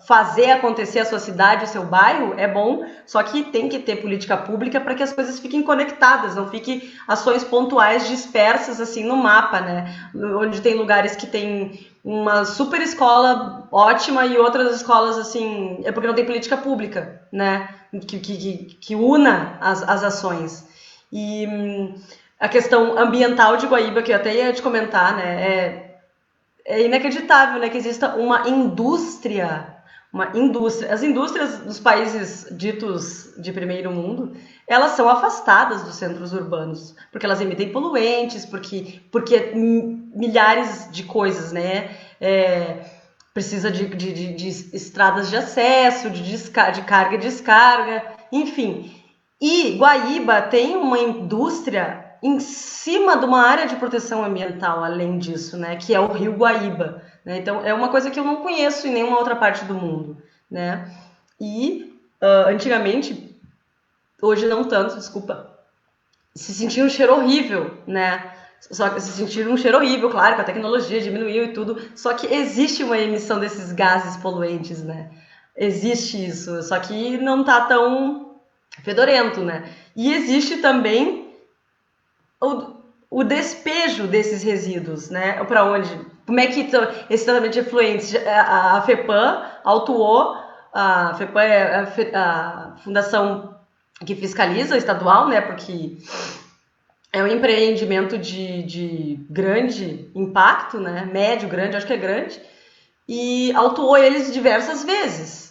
Fazer acontecer a sua cidade, o seu bairro, é bom, só que tem que ter política pública para que as coisas fiquem conectadas, não fiquem ações pontuais dispersas assim no mapa, né? Onde tem lugares que tem uma super escola ótima e outras escolas assim, é porque não tem política pública, né? Que una as ações. E a questão ambiental de Guaíba, que eu até ia te comentar, né? É inacreditável, né, que exista uma indústria. As indústrias dos países ditos de primeiro mundo, elas são afastadas dos centros urbanos, porque elas emitem poluentes, porque milhares de coisas, né? Precisa de estradas de acesso, de carga e descarga, enfim. E Guaíba tem uma indústria em cima de uma área de proteção ambiental, além disso, né, que é o Rio Guaíba, né? Então é uma coisa que eu não conheço em nenhuma outra parte do mundo, né? E antigamente, hoje não tanto, desculpa, se sentia um cheiro horrível, né? Só que se sentiram um cheiro horrível, claro, com a tecnologia diminuiu e tudo, só que existe uma emissão desses gases poluentes, né? Existe isso, só que não tá tão fedorento, né? E existe também o despejo desses resíduos, né? Para onde? Como é que esse tratamento de efluentes? A FEPAM autuou, a FEPAM é a fundação que fiscaliza, estadual, né? Porque é um empreendimento de grande impacto, né? Médio, grande, acho que é grande, e autuou eles diversas vezes.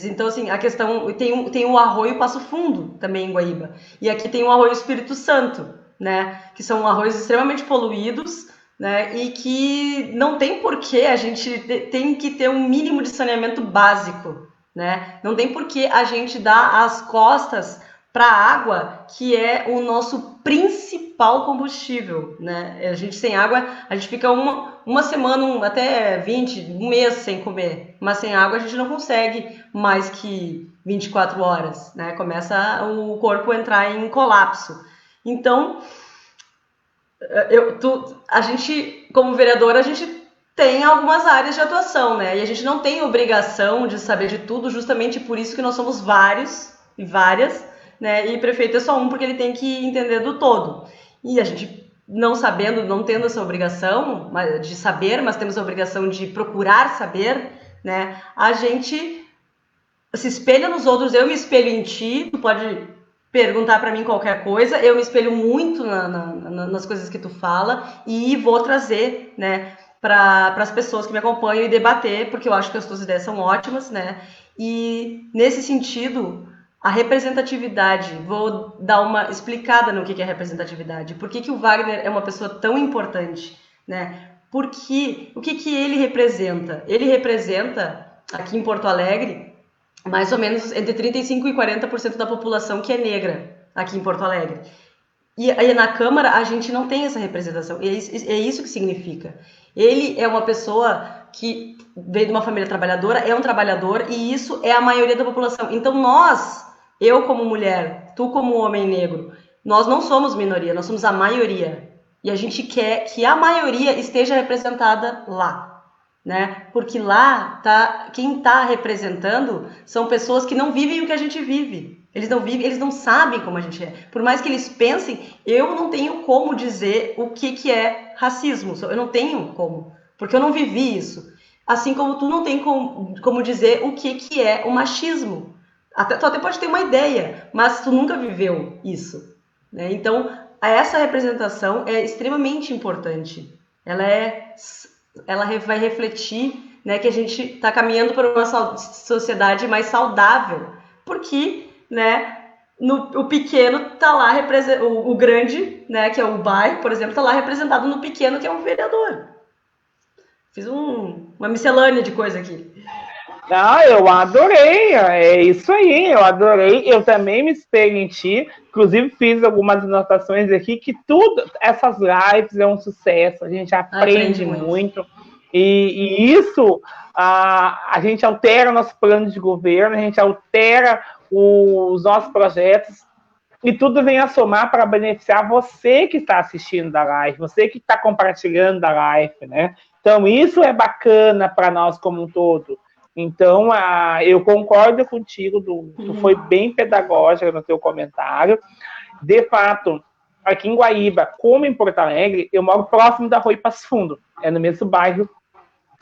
Então, assim, a questão... Tem o Arroio Passo Fundo, também em Guaíba. E aqui tem o Arroio Espírito Santo, né? Que são arroios extremamente poluídos, né? E que não tem porquê a gente... Tem que ter um mínimo de saneamento básico, né? Não tem porquê a gente dar as costas para a água, que é o nosso principal combustível, né? A gente sem água, a gente fica uma semana, até 20, um mês sem comer, mas sem água a gente não consegue mais que 24 horas, né? Começa o corpo a entrar em colapso. Então, a gente, como vereadora, a gente tem algumas áreas de atuação, né? E a gente não tem obrigação de saber de tudo, justamente por isso que nós somos vários e várias, né? E prefeito é só um, porque ele tem que entender do todo. E a gente, não sabendo, não tendo essa obrigação de saber, mas temos a obrigação de procurar saber, né? A gente se espelha nos outros. Eu me espelho em ti, tu pode perguntar para mim qualquer coisa, eu me espelho muito nas coisas que tu fala e vou trazer, né, para as pessoas que me acompanham e debater, porque eu acho que as tuas ideias são ótimas, né? E nesse sentido, a representatividade, vou dar uma explicada no que é representatividade. Por que o Wagner é uma pessoa tão importante, né? Porque o que ele representa? Ele representa, aqui em Porto Alegre, mais ou menos entre 35% e 40% da população que é negra aqui em Porto Alegre. E aí na Câmara a gente não tem essa representação. E é isso que significa. Ele é uma pessoa que veio de uma família trabalhadora, é um trabalhador, e isso é a maioria da população. Então nós, eu como mulher, tu como homem negro, nós não somos minoria, nós somos a maioria. E a gente quer que a maioria esteja representada lá, né? Porque lá quem está representando são pessoas que não vivem o que a gente vive. Eles não vivem, eles não sabem como a gente é. Por mais que eles pensem, eu não tenho como dizer o que é racismo. Eu não tenho como, porque eu não vivi isso. Assim como tu não tem como dizer o que é o machismo. Tu até pode ter uma ideia, mas tu nunca viveu isso, né? Então, essa representação é extremamente importante. Ela vai refletir, né, que a gente está caminhando para uma sociedade mais saudável, porque, né, o pequeno está lá, o grande, né, que é o bairro, por exemplo, está lá representado no pequeno, que é um vereador. Fiz uma miscelânea de coisa aqui. Não, eu adorei, é isso aí, eu adorei, eu também me espelho em ti, inclusive fiz algumas anotações aqui, que tudo, essas lives é um sucesso, a gente aprende muito, E isso, a gente altera nosso plano de governo, a gente altera os nossos projetos, e tudo vem a somar para beneficiar você que está assistindo da live, você que está compartilhando da live, né? Então, isso é bacana para nós como um todo. Então, eu concordo contigo, tu foi bem pedagógica no teu comentário. De fato, aqui em Guaíba, como em Porto Alegre, eu moro próximo da Arroio Passo Fundo, é no mesmo bairro.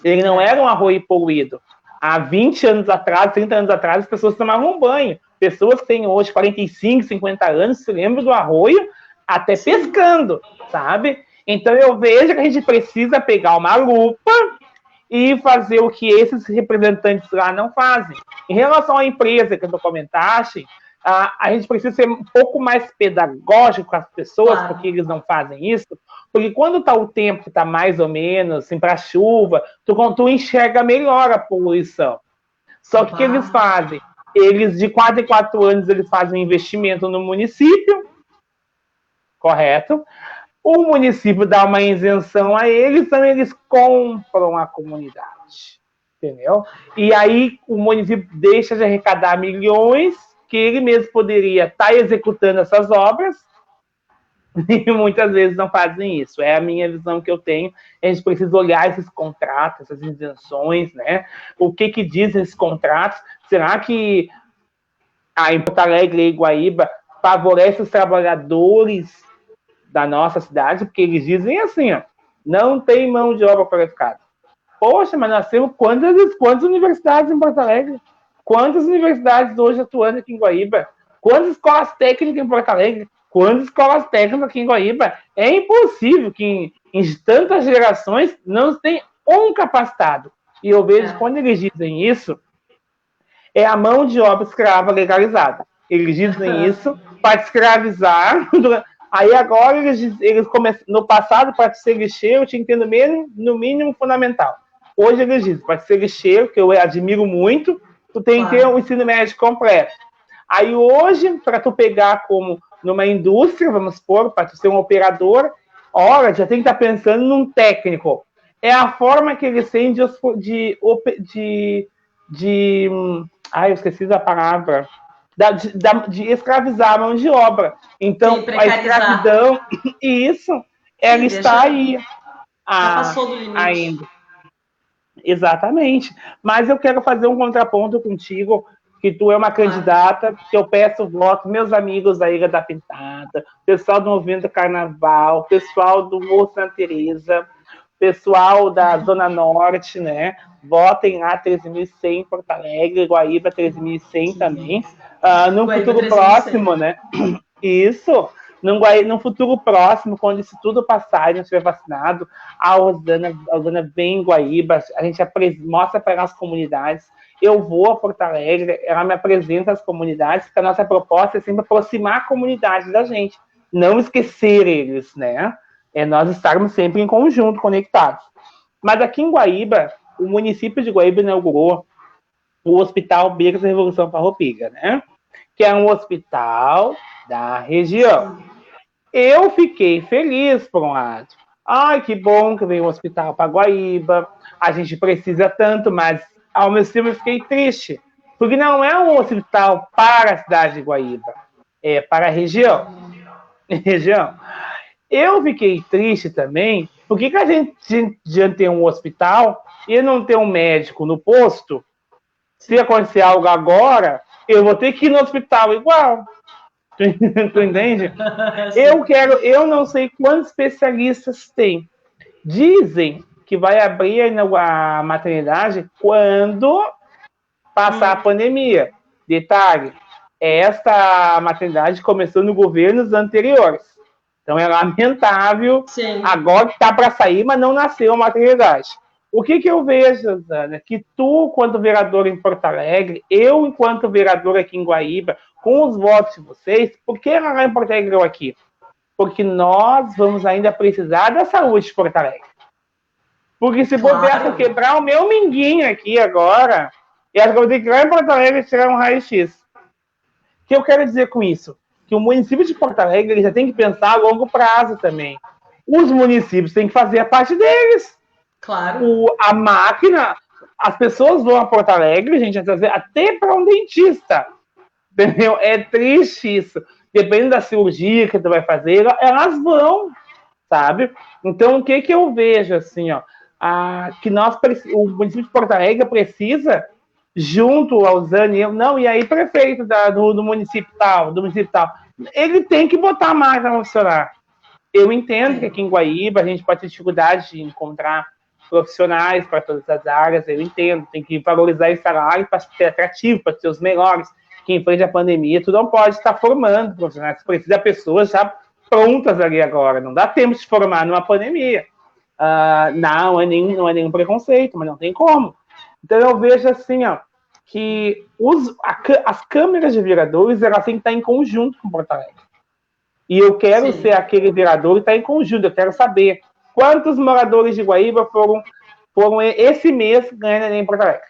Ele não era um arroio poluído. Há 20 anos atrás, 30 anos atrás, as pessoas tomavam banho. Pessoas que têm hoje 45, 50 anos se lembram do arroio até pescando, sabe? Então eu vejo que a gente precisa pegar uma lupa e fazer o que esses representantes lá não fazem. Em relação à empresa que tu comentaste, a gente precisa ser um pouco mais pedagógico com as pessoas, porque eles não fazem isso. Porque quando está o tempo que está mais ou menos, assim, para chuva, tu enxerga melhor a poluição. Só que o que eles fazem? Eles, de 4 em 4 anos, eles fazem um investimento no município, correto? O município dá uma isenção a eles, então eles compram a comunidade, entendeu? E aí o município deixa de arrecadar milhões, que ele mesmo poderia estar executando essas obras, e muitas vezes não fazem isso. É a minha visão que eu tenho. A gente precisa olhar esses contratos, essas isenções, né? O que dizem esses contratos? Será que em Porto Alegre e Guaíba favorece os trabalhadores da nossa cidade? Porque eles dizem assim, ó, não tem mão de obra qualificada. Poxa, mas nós temos quantas universidades em Porto Alegre? Quantas universidades hoje atuando aqui em Guaíba? Quantas escolas técnicas em Porto Alegre? Quantas escolas técnicas aqui em Guaíba? É impossível que em tantas gerações não tem um capacitado. E eu vejo quando eles dizem isso, é a mão de obra escrava legalizada. Eles dizem isso para escravizar. Aí agora eles começam. No passado, para ser lixeiro, eu tinha que ter no mínimo fundamental. Hoje eles dizem, para ser lixeiro, que eu admiro muito, tu tem que ter um ensino médio completo. Aí hoje, para tu pegar como numa indústria, vamos supor, para tu ser um operador, ora, já tem que estar pensando num técnico. É a forma que eles têm eu esqueci da palavra. De escravizar a mão de obra. Então, a escravidão, isso, ela está aí. Já passou do limite. Ainda. Exatamente. Mas eu quero fazer um contraponto contigo, que tu é uma candidata, que eu peço voto, meus amigos da Ilha da Pintada, pessoal do Movimento Carnaval, pessoal do Morro Santa Teresa, pessoal da Zona Norte, né? Votem lá 13.100 em Porto Alegre, Guaíba 13.100 também. No futuro próximo, né? Isso. No futuro próximo, quando isso tudo passar e não estiver vacinado, a Rosana vem em Guaíba, a gente mostra para as comunidades. Eu vou a Porto Alegre, ela me apresenta as comunidades, porque a nossa proposta é sempre aproximar a comunidade da gente, não esquecer eles, né? É nós estarmos sempre em conjunto, conectados. Mas aqui em Guaíba, o município de Guaíba inaugurou o Hospital Becas da Revolução Farroupilha, né? Que é um hospital da região. Eu fiquei feliz, por um lado. Ai, que bom que veio um hospital para Guaíba, a gente precisa tanto, mas ao mesmo tempo eu fiquei triste, porque não é um hospital para a cidade de Guaíba, é para a região. Eu fiquei triste também, porque a gente tem um hospital e não tem um médico no posto. Se acontecer algo agora, eu vou ter que ir no hospital igual. Tu entende? Eu não sei quantos especialistas tem. Dizem que vai abrir a maternidade quando passar a pandemia. Detalhe, esta maternidade começou no governos anteriores. Então é lamentável. Sim. Agora que está para sair, mas não nasceu a maternidade. O que eu vejo, Zana, que tu, enquanto vereador em Porto Alegre, eu, enquanto vereador aqui em Guaíba, com os votos de vocês, por que lá em Porto Alegre eu aqui? Porque nós vamos ainda precisar da saúde de Porto Alegre. Porque se bobear, eu quebrar o meu minguinho aqui agora, e acho que eu vou ter que ir lá em Porto Alegre tirar um raio-x. O que eu quero dizer com isso? Que o município de Porto Alegre ele já tem que pensar a longo prazo também. Os municípios têm que fazer a parte deles. Claro. A máquina, as pessoas vão a Porto Alegre, gente, até para um dentista. Entendeu? É triste isso. Depende da cirurgia que tu vai fazer, elas vão, sabe? Então, o que eu vejo, assim, ó, que o município de Porto Alegre precisa, junto ao Zani, não, e aí prefeito do município tal, ele tem que botar a máquina a funcionar. Eu entendo que aqui em Guaíba a gente pode ter dificuldade de encontrar profissionais para todas as áreas, eu entendo, tem que valorizar esse salário para ser atrativo, para ser os melhores, que em frente à pandemia tu não pode estar formando profissionais, precisa de pessoas já prontas ali agora, não dá tempo de formar numa pandemia. Não é nenhum preconceito, mas não tem como. Então eu vejo assim, ó, que as câmeras de vereadores elas têm que estar em conjunto com o Porto Alegre. E eu quero ser aquele vereador e estar em conjunto. Eu quero saber quantos moradores de Guaíba foram esse mês ganhando Enem em Porto Alegre.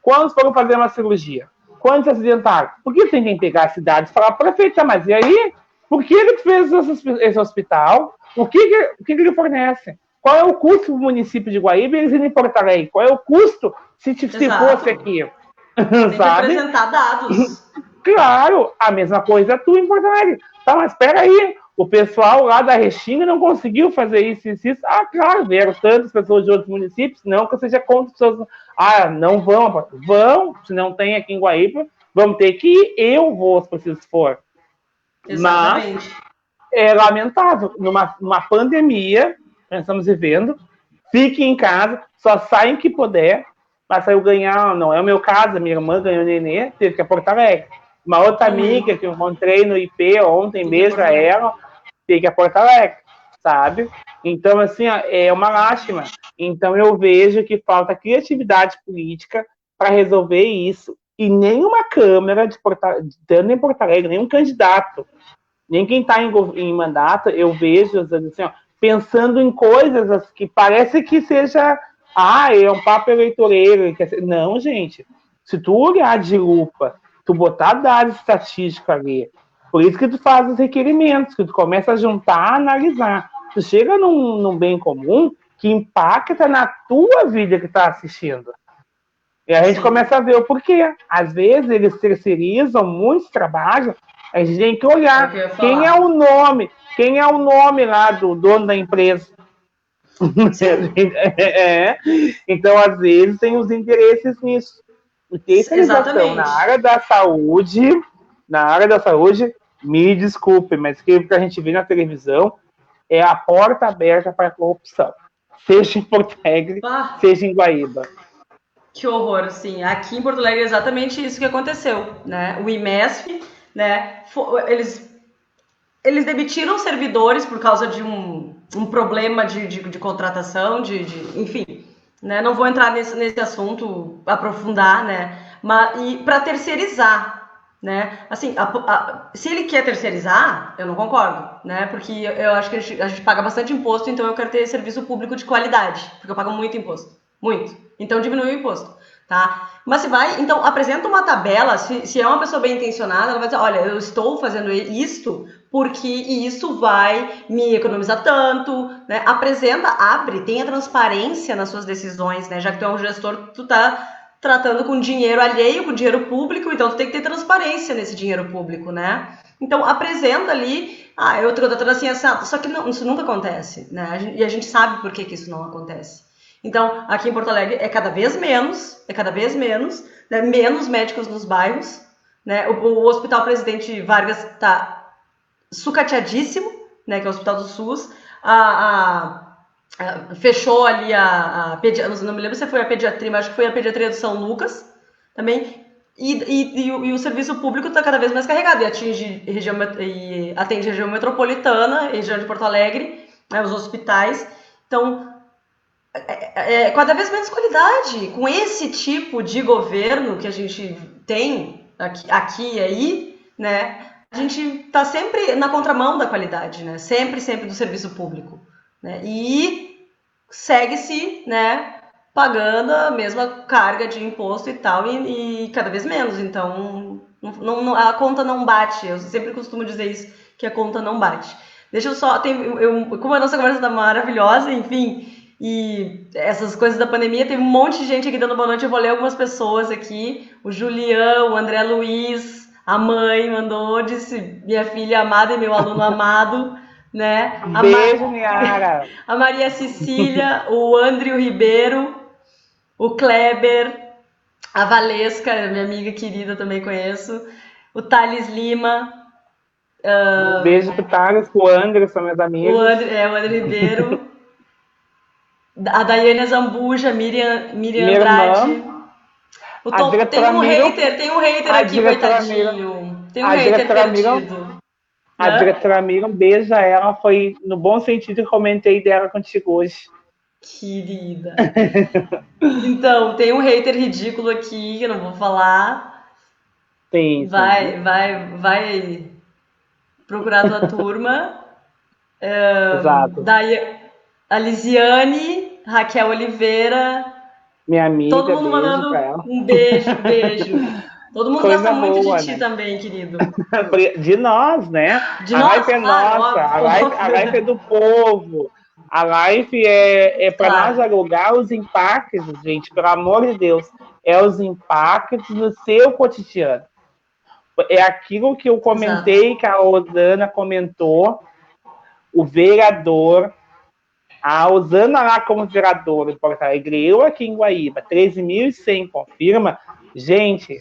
Quantos foram fazer uma cirurgia? Quantos acidentaram? Por que tem que pegar a cidade e falar, prefeito, mas e aí? Por que ele fez esse hospital? O que ele fornece? Qual é o custo do município de Guaíba e eles irem em Porto Alegre? Qual é o custo se fosse aqui? Tem que apresentar dados. Claro, a mesma coisa tu em Porto Alegre. Tá, mas espera aí, o pessoal lá da Restinga não conseguiu fazer isso. Claro, vieram tantas pessoas de outros municípios, não que eu seja contra pessoas. Não vão, se não tem aqui em Guaíba, vamos ter que ir, eu vou, se preciso for. Exatamente. Mas é lamentável, numa pandemia, nós estamos vivendo, fique em casa, só saem que puder, mas saiu ganhar, não é o meu caso, a minha irmã ganhou nenê, teve que ir a Porto Alegre. Uma outra amiga que eu encontrei no IP ontem, beijo a ela, teve que ir a Porto Alegre, sabe? Então, assim, é uma lástima. Então, eu vejo que falta criatividade política para resolver isso. E nenhuma Câmara tanto em Porto Alegre, nenhum candidato, nem quem está em mandato, eu vejo, assim, pensando em coisas que parece que seja é um papo eleitoreiro. Não, gente. Se tu olhar de lupa, tu botar dados estatísticos ali, por isso que tu faz os requerimentos, que tu começa a juntar, analisar. Tu chega num bem comum que impacta na tua vida que tá assistindo. E a gente começa a ver o porquê. Às vezes eles terceirizam muitos trabalhos, a gente tem que olhar quem é o nome lá do dono da empresa. Então, às vezes, tem os interesses nisso. E terceirização na área da saúde, me desculpe, mas o que a gente vê na televisão é a porta aberta para a corrupção. Seja em Porto Alegre, seja em Guaíba. Que horror, sim. Aqui em Porto Alegre é exatamente isso que aconteceu, né? O IMESF, né? Eles demitiram servidores por causa de um problema de contratação, enfim, né? Não vou entrar nesse assunto, aprofundar, né? Mas para terceirizar, né? Assim, se ele quer terceirizar, eu não concordo, né? Porque eu acho que a gente paga bastante imposto, então eu quero ter serviço público de qualidade, porque eu pago muito imposto, muito. Então diminui o imposto, tá? Mas se vai, então apresenta uma tabela, se é uma pessoa bem intencionada, ela vai dizer, olha, eu estou fazendo isto porque isso vai me economizar tanto, né? Apresenta, abre, tenha transparência nas suas decisões, né? Já que tu é um gestor, tu tá tratando com dinheiro alheio, com dinheiro público, então tu tem que ter transparência nesse dinheiro público, né? Então apresenta ali, eu tô tratando assim, só que não, isso nunca acontece, né? E a gente sabe por que isso não acontece. Então, aqui em Porto Alegre é cada vez menos, né? Menos médicos nos bairros, né? O Hospital Presidente Vargas está sucateadíssimo, né? Que é o Hospital do SUS. Fechou ali não me lembro se foi a pediatria, mas acho que foi a pediatria do São Lucas também. E o serviço público está cada vez mais carregado e atende região metropolitana, região de Porto Alegre, né, os hospitais. Então, cada vez menos qualidade. Com esse tipo de governo que a gente tem aqui e aí, né, a gente está sempre na contramão da qualidade, né, sempre do serviço público, né, e segue-se, né, pagando a mesma carga de imposto e tal, e cada vez menos. Então, a conta não bate. Eu sempre costumo dizer isso, que a conta não bate. Deixa eu só... como a nossa conversa está maravilhosa, enfim... e essas coisas da pandemia, teve um monte de gente aqui dando boa noite. Eu vou ler algumas pessoas aqui. O Julião, o André Luiz, a mãe mandou, disse minha filha amada e meu aluno amado, né? Beijo, Niara. A Maria Cecília, o André Ribeiro, o Kleber, a Valesca, minha amiga querida, também conheço, o Thales Lima. Beijo pro Thales, pro Anderson, meus amigos. O André Ribeiro. A Daiane Zambuja, Miriam Andrade. Tem um hater aqui, coitadinho. Tem um hater perdido. A diretora Miriam, beija ela, foi no bom sentido que comentei dela contigo hoje. Querida. Então, tem um hater ridículo aqui, que eu não vou falar. Tem. Vai procurar tua turma. Exato. Daí, a Lisiane, Raquel Oliveira. Minha amiga, todo mundo mandando um beijo. Todo mundo gosta muito de ti, né? Também, querido. De nós, né? A live é nossa, a live é do povo. A live é para nós alugar os impactos, gente, pelo amor de Deus. É os impactos no seu cotidiano. É aquilo que eu comentei, que a Rosana comentou, o vereador, a Rosana lá como vereadora em Porto Alegre, eu aqui em Guaíba, 13.100 confirma. Gente,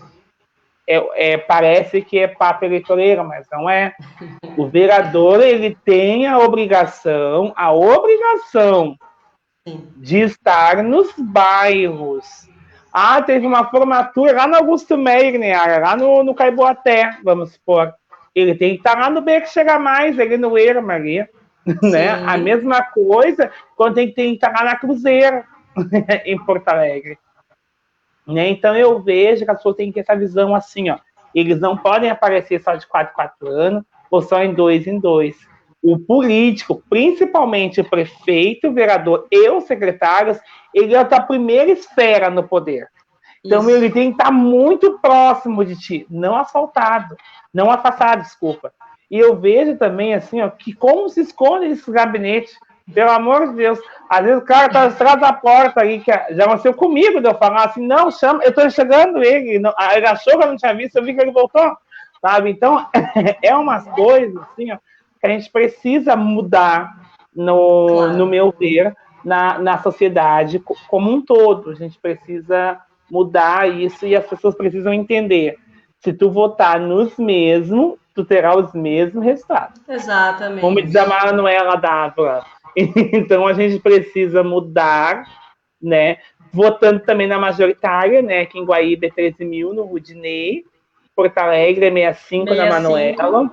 parece que é papo eleitoreiro, mas não é. O vereador, ele tem a obrigação de estar nos bairros. Teve uma formatura lá no Augusto Meyer, né? Lá no Caiboaté, vamos supor. Ele tem que estar lá no Beco Chega Mais, ali no Erma, ali. Né? A mesma coisa quando tem que estar lá na Cruzeira, em Porto Alegre. Né? Então eu vejo que as pessoas têm que ter essa visão assim, ó. Eles não podem aparecer só de 4 em 4 anos, ou só em 2 em 2. O político, principalmente o prefeito, o vereador e os secretários, ele é da primeira esfera no poder. Então ele tem que estar muito próximo de ti, não afastado, desculpa. E eu vejo também assim, ó, que como se esconde esse gabinete, pelo amor de Deus. Às vezes o cara está atrás da porta aí, que já aconteceu comigo, de eu falar assim, não, chama, eu estou enxergando ele. Não, ele achou que eu não tinha visto, eu vi que ele voltou, sabe? Então, é umas coisas assim, ó, que a gente precisa mudar, no meu ver, na sociedade como um todo. A gente precisa mudar isso e as pessoas precisam entender. Se tu votar nos mesmos, tu terá os mesmos resultados. Exatamente. Como diz a Manuela Dávila. Então a gente precisa mudar, né? Votando também na majoritária, né? Aqui em Guaíba é 13.000 no Rudinei, Porto Alegre é 65 na Manuela,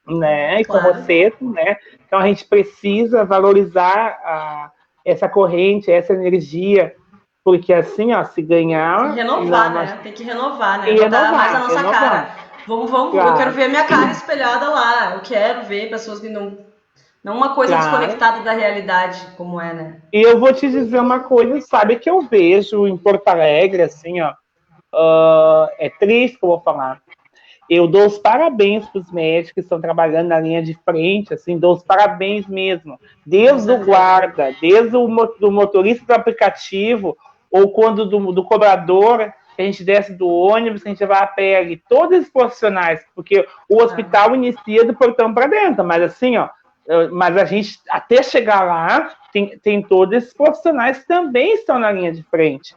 né? E com Rosseto, né? Então a gente precisa valorizar essa corrente, essa energia, porque assim, ó, se ganhar... Tem que renovar, né? Tem que renovar, né? Botar mais a nossa cara. Vamos, claro. Eu quero ver a minha cara espelhada lá. Eu quero ver pessoas que não uma coisa desconectada da realidade, como é, né? E eu vou te dizer uma coisa, sabe, que eu vejo em Porto Alegre, assim, ó, é triste que eu vou falar. Eu dou os parabéns para os médicos que estão trabalhando na linha de frente, assim, dou os parabéns mesmo. Desde o guarda, desde o motorista do aplicativo, ou quando do cobrador, que a gente desce do ônibus, que a gente vai a pé ali, todos os profissionais, porque o hospital inicia do portão para dentro, mas assim, ó, mas a gente, até chegar lá, tem todos esses profissionais que também estão na linha de frente.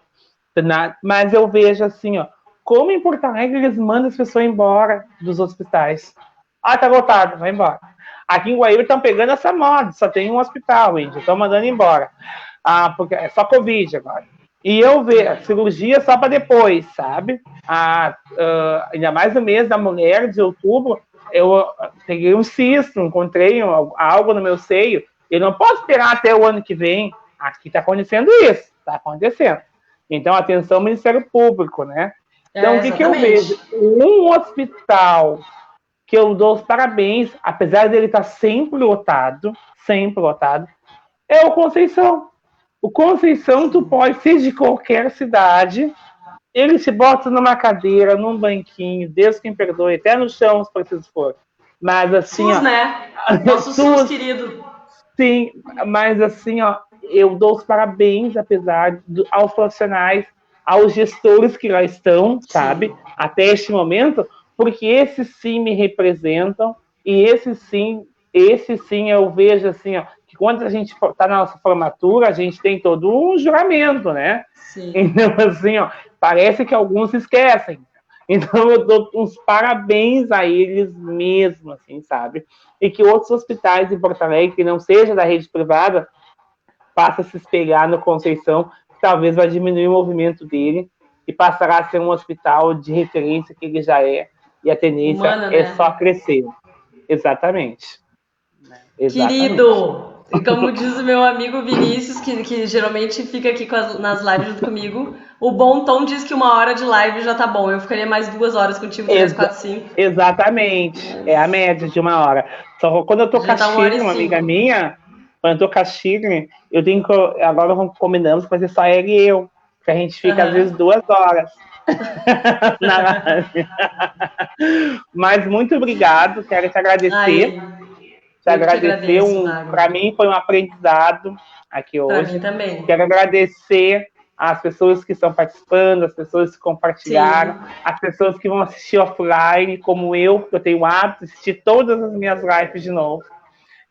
Mas eu vejo assim, ó, como em Porto Alegre eles mandam as pessoas embora dos hospitais. Tá lotado, vai embora. Aqui em Guaíba estão pegando essa moda, só tem um hospital, gente, estão mandando embora. Porque é só Covid agora. E eu vejo a cirurgia só para depois, sabe? Ainda mais no mês da mulher, de outubro, eu peguei um cisto, encontrei algo no meu seio. Eu não posso esperar até o ano que vem. Aqui está acontecendo isso, está acontecendo. Então, atenção, Ministério Público, né? Então, o que eu vejo? Um hospital que eu dou os parabéns, apesar dele estar sempre lotado, é o Conceição. O Conceição, tu pode ser de qualquer cidade, ele se bota numa cadeira, num banquinho, Deus quem perdoe, até no chão, se preciso for. Mas assim, SUS, né? Nosso SUS, querido. Sim, mas assim, ó, eu dou os parabéns, aos profissionais, aos gestores que lá estão, sabe, até este momento, porque esses sim me representam, e esses sim eu vejo assim, ó, que quando a gente está na nossa formatura, a gente tem todo um juramento, né? Sim. Então, assim, ó, parece que alguns esquecem. Então, eu dou uns parabéns a eles mesmo, assim, sabe? E que outros hospitais em Porto Alegre, que não seja da rede privada, passa a se espelhar no Conceição, que talvez vai diminuir o movimento dele e passará a ser um hospital de referência que ele já é. E a tendência Humana, é né? só crescer. Exatamente. Querido, e como diz o meu amigo Vinícius, que geralmente fica aqui nas lives junto comigo, o bom tom diz que 1 hora de live já tá bom. Eu ficaria mais 2 horas contigo, 3, 4, 5. Exatamente. Mas... É a média de 1 hora. Só quando eu tô com a já tá 1 hora Shirley, e uma amiga 5. minha, quando eu tô com a Shirley, eu tenho que. Agora combinamos fazer só ela e eu. Que a gente fica, às vezes, 2 horas na live. Mas muito obrigado, quero te agradecer. Ai, eu que te agradeço, Para Wagner. mim foi um aprendizado aqui Pra mim hoje. também. Quero agradecer às pessoas que estão participando, às pessoas que compartilharam, Sim. às pessoas que vão assistir offline, como eu, que eu tenho o hábito de assistir todas as minhas lives de novo.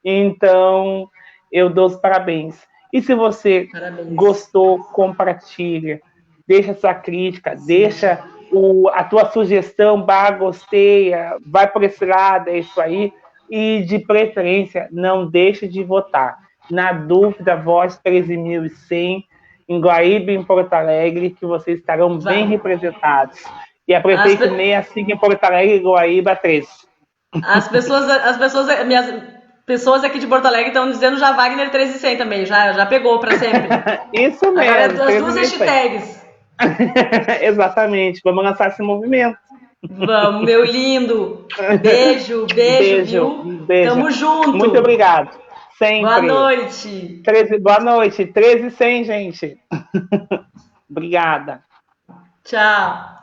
Então, eu dou os parabéns. E se você Parabéns. gostou, compartilha, deixa sua crítica, Sim. deixa a tua sugestão, gostei, vai por esse lado, é isso aí. E, de preferência, não deixe de votar. Na dúvida, vote 13.100 em Guaíba e em Porto Alegre, que vocês estarão bem representados. E a prefeito 65 em Porto Alegre e Guaíba 3. As pessoas, minhas pessoas aqui de Porto Alegre estão dizendo já Wagner 1300 também, já pegou para sempre. Isso mesmo. Agora é as 2 hashtags. Exatamente, vamos lançar esse movimento. Vamos, meu lindo. Beijo, viu? Beijo. Tamo junto. Muito obrigado. Sempre. Boa noite. Boa noite. 13 100, gente. Obrigada. Tchau.